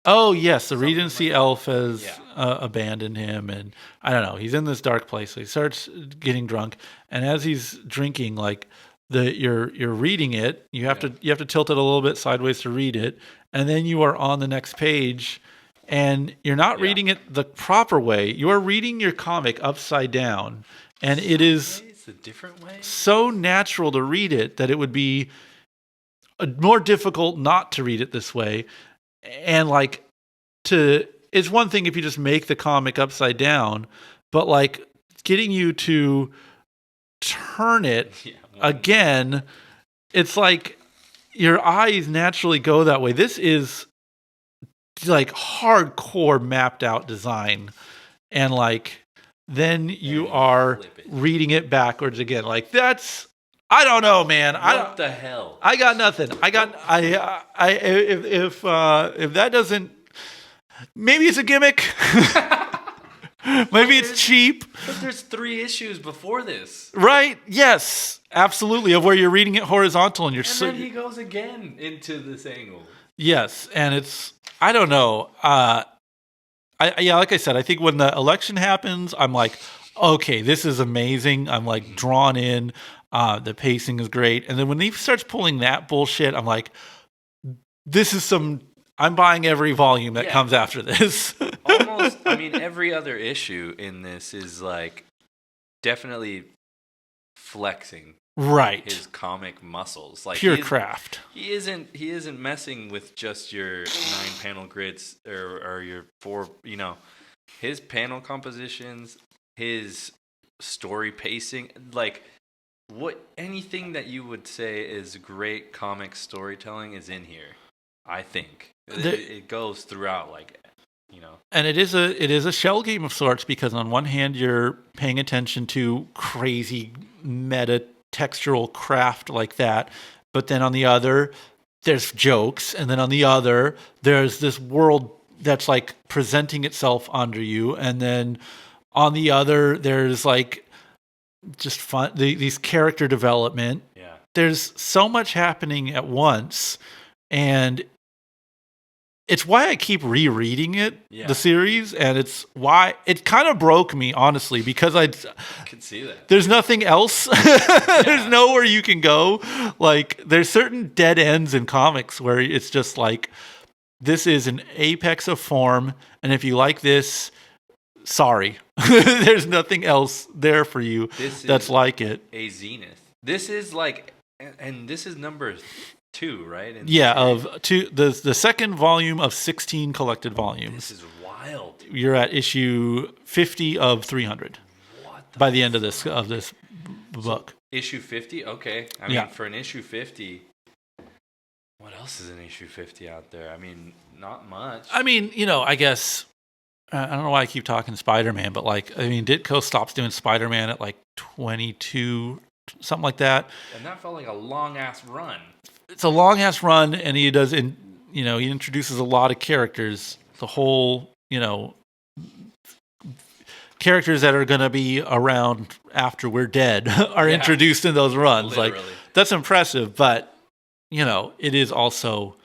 Oh, yes. The Regency elf has abandoned him. And I don't know. He's in this dark place. So he starts getting drunk. And as he's drinking, like you're reading it. You have to tilt it a little bit sideways to read it. And then you are on the next page. And you're not reading it the proper way. You are reading your comic upside down. And it is a different way? So natural to read it that it would be more difficult not to read it this way. And like it's one thing if you just make the comic upside down, but like getting you to turn it again, it's like your eyes naturally go that way. This is like hardcore mapped out design, and like then you are reading it backwards again. Like that's I don't know, man. What the hell? I got nothing. If that doesn't, maybe it's a gimmick. Maybe it's cheap. But there's 3 issues before this, right? Yes, absolutely. Of where you're reading it horizontal and then he goes again into this angle. Yes, and it's. I don't know. Like I said, I think when the election happens, I'm like, okay, this is amazing. I'm like drawn in. The pacing is great. And then when he starts pulling that bullshit, I'm like, I'm buying every volume that comes after this. Almost, I mean, every other issue in this is like definitely flexing. Right. His comic muscles. Like pure craft. He isn't messing with just your 9-panel grids or your 4, his panel compositions, his story pacing, like anything that you would say is great comic storytelling is in here. I think it goes throughout, like. And it is a shell game of sorts, because on one hand you're paying attention to crazy meta textural craft like that, but then on the other there's jokes, and then on the other there's this world that's like presenting itself under you, and then on the other there's like just fun these character development. There's so much happening at once, and it's why I keep rereading it, the series, and it's why it kind of broke me, honestly, because I can see that. There's nothing else. There's nowhere you can go. Like, there's certain dead ends in comics where it's just like, this is an apex of form, and if you like this, sorry. There's nothing else there for you that's like it. A zenith. This is like, and this is number 2, right? Of 2, the second volume of 16 collected volumes. This is wild. You're at issue 50 of 300 by the end of this book. So, issue 50? Okay. I mean, for an issue 50, what else is in issue 50 out there? I mean, not much. I mean, I guess, I don't know why I keep talking Spider-Man, but like, I mean, Ditko stops doing Spider-Man at like 22, something like that. And that felt like a long-ass run. It's a long-ass run, and he he introduces a lot of characters. The whole, characters that are going to be around after we're dead are introduced in those runs. Literally. Like, that's impressive, but it is also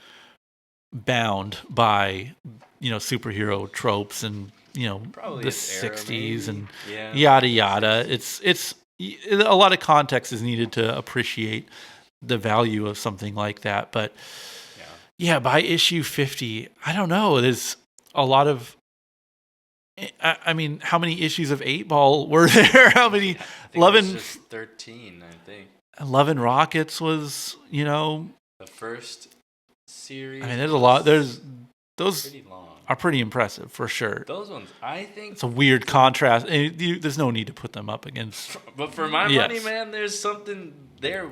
bound by superhero tropes and probably the 60s and yada yada. It's a lot of context is needed to appreciate the value of something like that. But by issue 50, I don't know. There's a lot of. I mean, how many issues of 8-Ball were there? How many? 11. Just 13, I think. 11 Rockets was, the first series. I mean, there's a lot. Those pretty long. Are pretty impressive for sure. Those ones, I think. It's a weird contrast. There's no need to put them up against. But for my money, man, there's something there.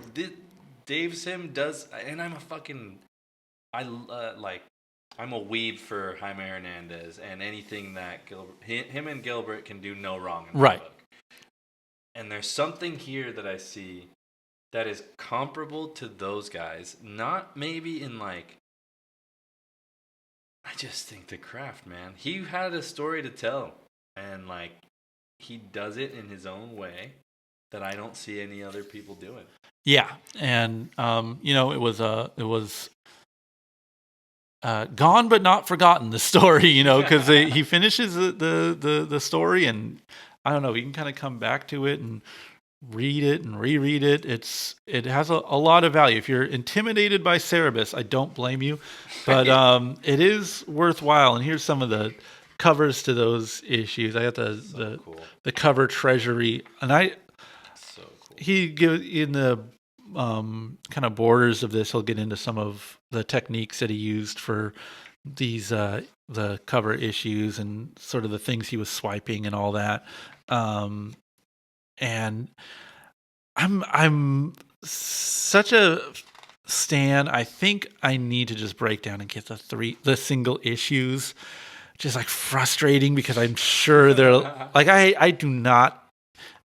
Dave Sim does, and I'm a fucking. I'm a weeb for Jaime Hernandez, and anything that him and Gilbert can do no wrong in the book. And there's something here that I see that is comparable to those guys. Not maybe in I just think the craft, man. He had a story to tell, and he does it in his own way that I don't see any other people doing. Yeah, and it was gone but not forgotten, the story, because he finishes the story, and I don't know, you can kind of come back to it and read it and reread it. It has a lot of value. If you're intimidated by Cerebus, I don't blame you, but it is worthwhile. And here's some of the covers to those issues. I got the cover treasury, and he gives in the kind of borders of this, he'll get into some of the techniques that he used for these the cover issues and sort of the things he was swiping and all that. And I'm such a stan. I think I need to just break down and get the single issues. Just frustrating because I'm sure they're I do not.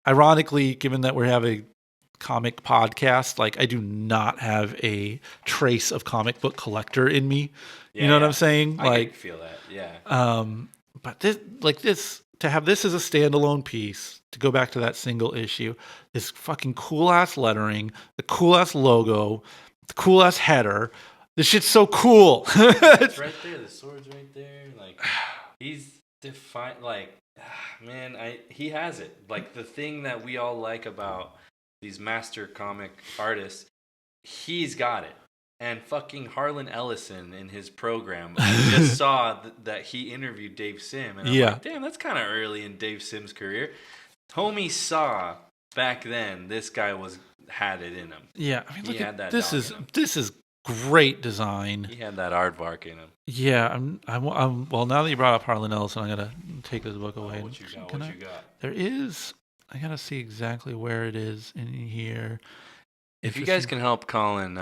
Ironically, given that we're having comic podcast, I do not have a trace of comic book collector in me. You know what I'm saying? I can feel that. Yeah. But this to have this as a standalone piece, to go back to that single issue, this fucking cool ass lettering, the cool ass logo, the cool ass header. This shit's so cool. It's right there. The sword's right there. He's defined. Man, he has it. The thing that we all like about these master comic artists, he's got it. And fucking Harlan Ellison in his program, I just saw that he interviewed Dave Sim, and I'm like, damn, that's kind of early in Dave Sim's career. Homie saw back then this guy had it in him. Yeah, I mean, look at this is great design. He had that aardvark in him. Yeah, I'm well, now that you brought up Harlan Ellison, I gotta take this book away. What you got? There is. I gotta see exactly where it is in here. If you guys can help Colin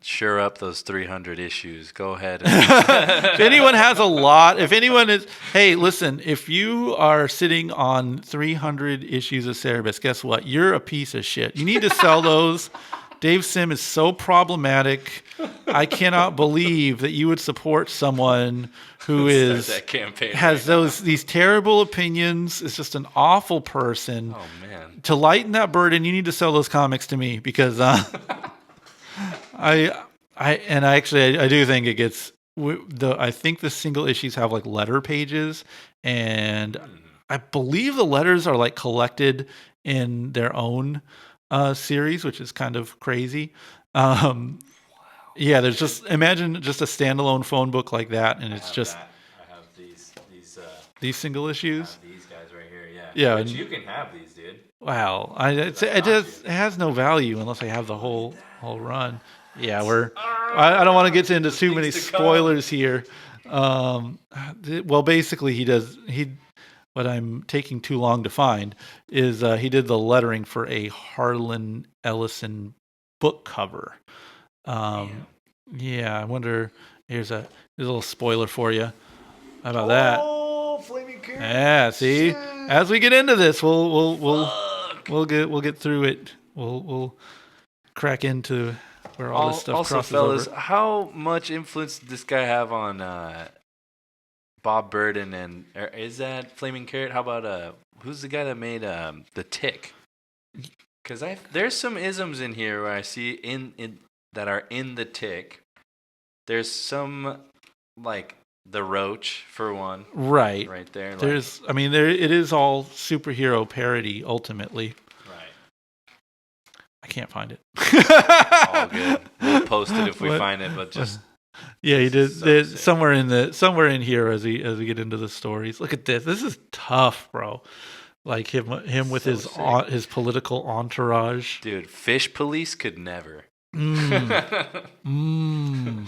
sure up those 300 issues, go ahead. If anyone has a lot, hey, listen, if you are sitting on 300 issues of Cerebus, guess what? You're a piece of shit. You need to sell those. Dave Sim is so problematic. I cannot believe that you would support someone who has these terrible opinions. Is just an awful person. Oh man! To lighten that burden, you need to sell those comics to me because I do think it gets. I think the single issues have letter pages, and I believe the letters are collected in their own series, which is kind of crazy. Yeah, there's imagine just a standalone phone book like that, and it's just. I have these single issues. I have these guys right here, yeah. Yeah, but you can have these, dude. Wow, it has no value unless I have the whole run. Yeah, I don't want to get into too many spoilers here. Well, basically, what I'm taking too long to find is he did the lettering for a Harlan Ellison book cover. Yeah, I wonder. Here's a little spoiler for you. How about that? Oh, flaming carrot! Yeah, see, as we get into this, we'll get through it. We'll crack into where all this stuff crosses fellas, over. How much influence did this guy have on Bob Burden and is that Flaming Carrot? How about who's the guy that made the Tick? Because there's some isms in here where I see in that are in the Tick. There's some like the Roach for one, right there. There's, I mean, it is all superhero parody ultimately. Right. I can't find it. All good. We'll post it if we find it, but just. Yeah, he did. So somewhere in here as we get into the stories. Look at this. This is tough, bro. Like him with so his political entourage. Dude, Fish Police could never. Mm.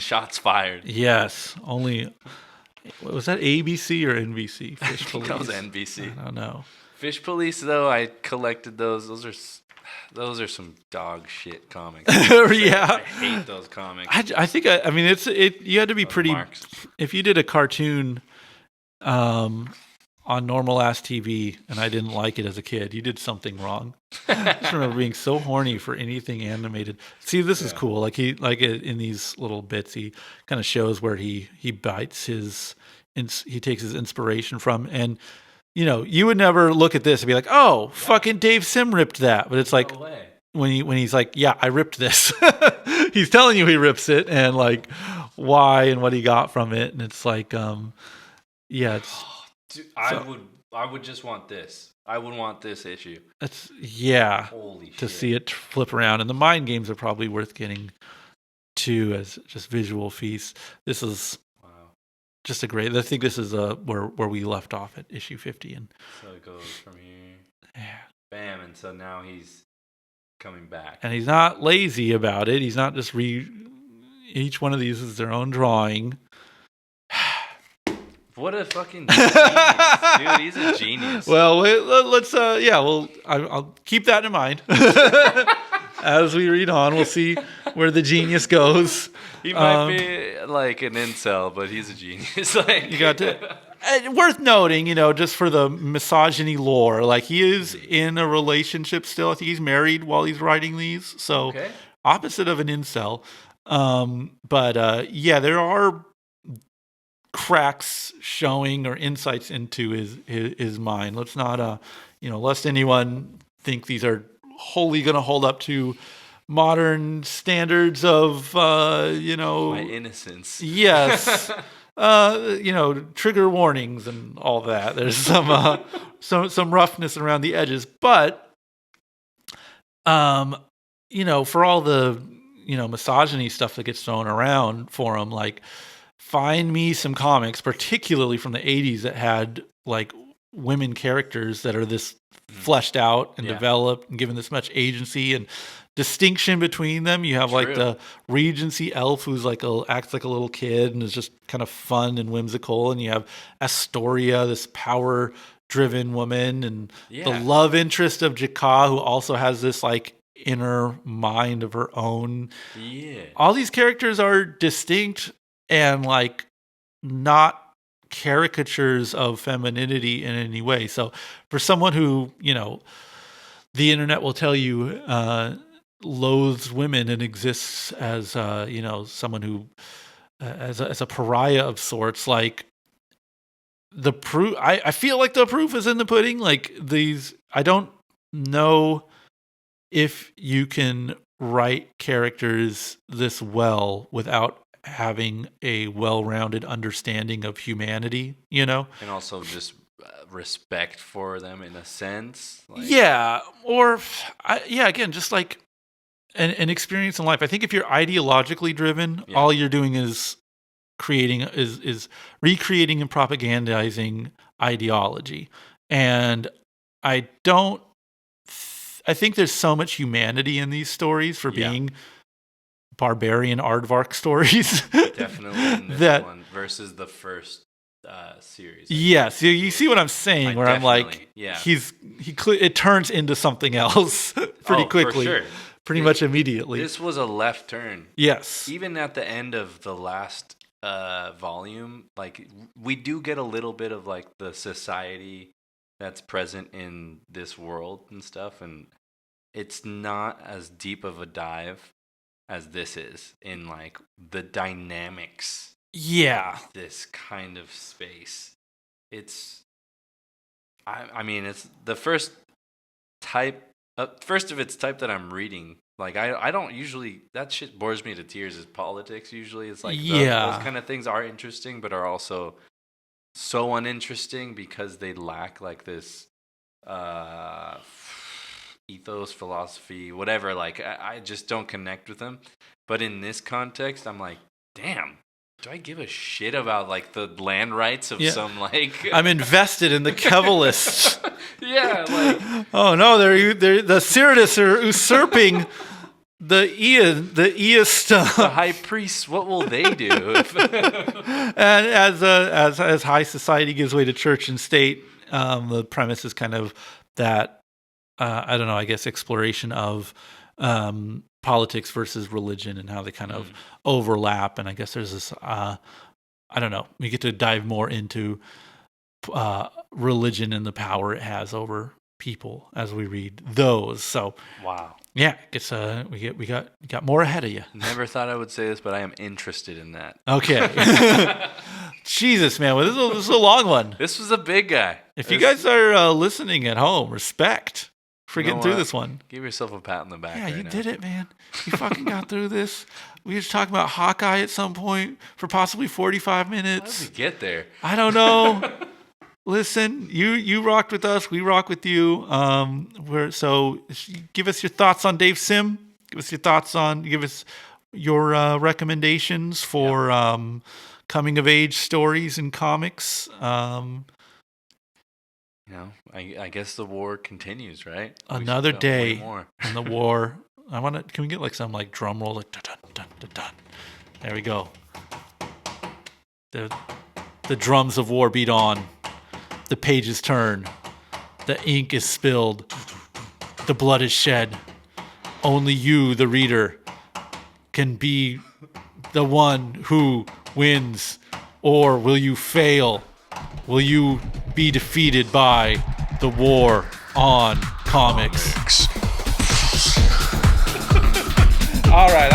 Shots fired. Yes, only. Was that ABC or NBC? Fish Police. That was NBC. I don't know. Fish Police, though, I collected those. Those are some dog shit comics. Yeah, I hate those comics. I think I mean you had to be pretty marks. If you did a cartoon on normal ass TV and I didn't like it as a kid, you did something wrong. I just remember being so horny for anything animated. See, this is cool. Like in these little bits, he kind of shows where he bites he takes his inspiration from. And you know, you would never look at this and be like, "Oh, fucking Dave Sim ripped that." But it's like when he's like, "Yeah, I ripped this." He's telling you he rips it and like why and what he got from it, and it's like, it's. Dude, I would just want this. I would want this issue. That's Holy shit. To see it flip around, and the mind games are probably worth getting too as just visual feasts. This is. Just a great. I think this is where we left off at issue 50, and so it goes from here, bam, and so now he's coming back, and he's not lazy about it. He's not just each one of these is their own drawing. What a fucking genius, dude! He's a genius. Well, let's I'll keep that in mind as we read on. We'll see where the genius goes. He might be like an incel, but he's a genius. Like you got to. Worth noting, just for the misogyny lore, like he is in a relationship still. I think he's married while he's writing these, so opposite of an incel. But there are cracks showing or insights into his mind. Let's not, lest anyone think these are wholly going to hold up to modern standards of my innocence. Yes. Trigger warnings and all that. There's some roughness around the edges, but for all the misogyny stuff that gets thrown around for him, like find me some comics, particularly from the 80s, that had like women characters that are this fleshed out and developed and given this much agency and distinction between them. You have like the Regency elf who's like acts like a little kid and is just kind of fun and whimsical, and you have Astoria, this power driven woman, and the love interest of Jakka, who also has this like inner mind of her own. All these characters are distinct and like not caricatures of femininity in any way. So for someone who the internet will tell you loathes women and exists as someone who as a pariah of sorts, like the proof, I feel like the proof is in the pudding. Like these, I don't know if you can write characters this well without having a well-rounded understanding of humanity, and also just respect for them in a sense. Again, just like an experience in life. I think if you're ideologically driven, all you're doing is recreating and propagandizing ideology. And I think there's so much humanity in these stories for being barbarian aardvark stories. Definitely in this one versus the first series. Yes, you see what I'm saying, where I'm like, it turns into something else pretty quickly. For sure. Pretty much immediately. This was a left turn. Yes. Even at the end of the last volume, like we do get a little bit of like the society that's present in this world and stuff, and it's not as deep of a dive as this is in like the dynamics this kind of space. It's the first of its type that I'm reading. Like I don't usually, that shit bores me to tears, is politics usually. It's like those kind of things are interesting but are also so uninteresting because they lack like this ethos, philosophy, whatever. Like I just don't connect with them. But in this context, I'm like, damn, do I give a shit about like the land rights of some like? I'm invested in the Kevalists. Like, oh no, they're the Cerebus are usurping the East. The high priests. What will they do? And as high society gives way to church and state, the premise is kind of that. I don't know. I guess exploration of politics versus religion and how they kind of overlap. And I guess there's this, I don't know, we get to dive more into religion and the power it has over people as we read those. So, wow. Yeah, it's we got more ahead of you. Never thought I would say this, but I am interested in that. Okay. Jesus, man. Well, this is a long one. This was a big guy. If you guys are listening at home, respect for getting through this one. Give yourself a pat on the back. Yeah, you did it, man. You fucking got through this. We were talking about Hawkeye at some point for possibly 45 minutes. How did we get there? I don't know. Listen, you rocked with us. We rock with you. So give us your thoughts on Dave Sim. Give us your recommendations for coming of age stories and comics. I guess the war continues, right? Another day in the war. Can we get like some like drum roll, like dun dun dun dun? There we go. The drums of war beat on. The pages turn. The ink is spilled. The blood is shed. Only you, the reader, can be the one who wins. Or will you fail? Will you be defeated by the war on comics? All right.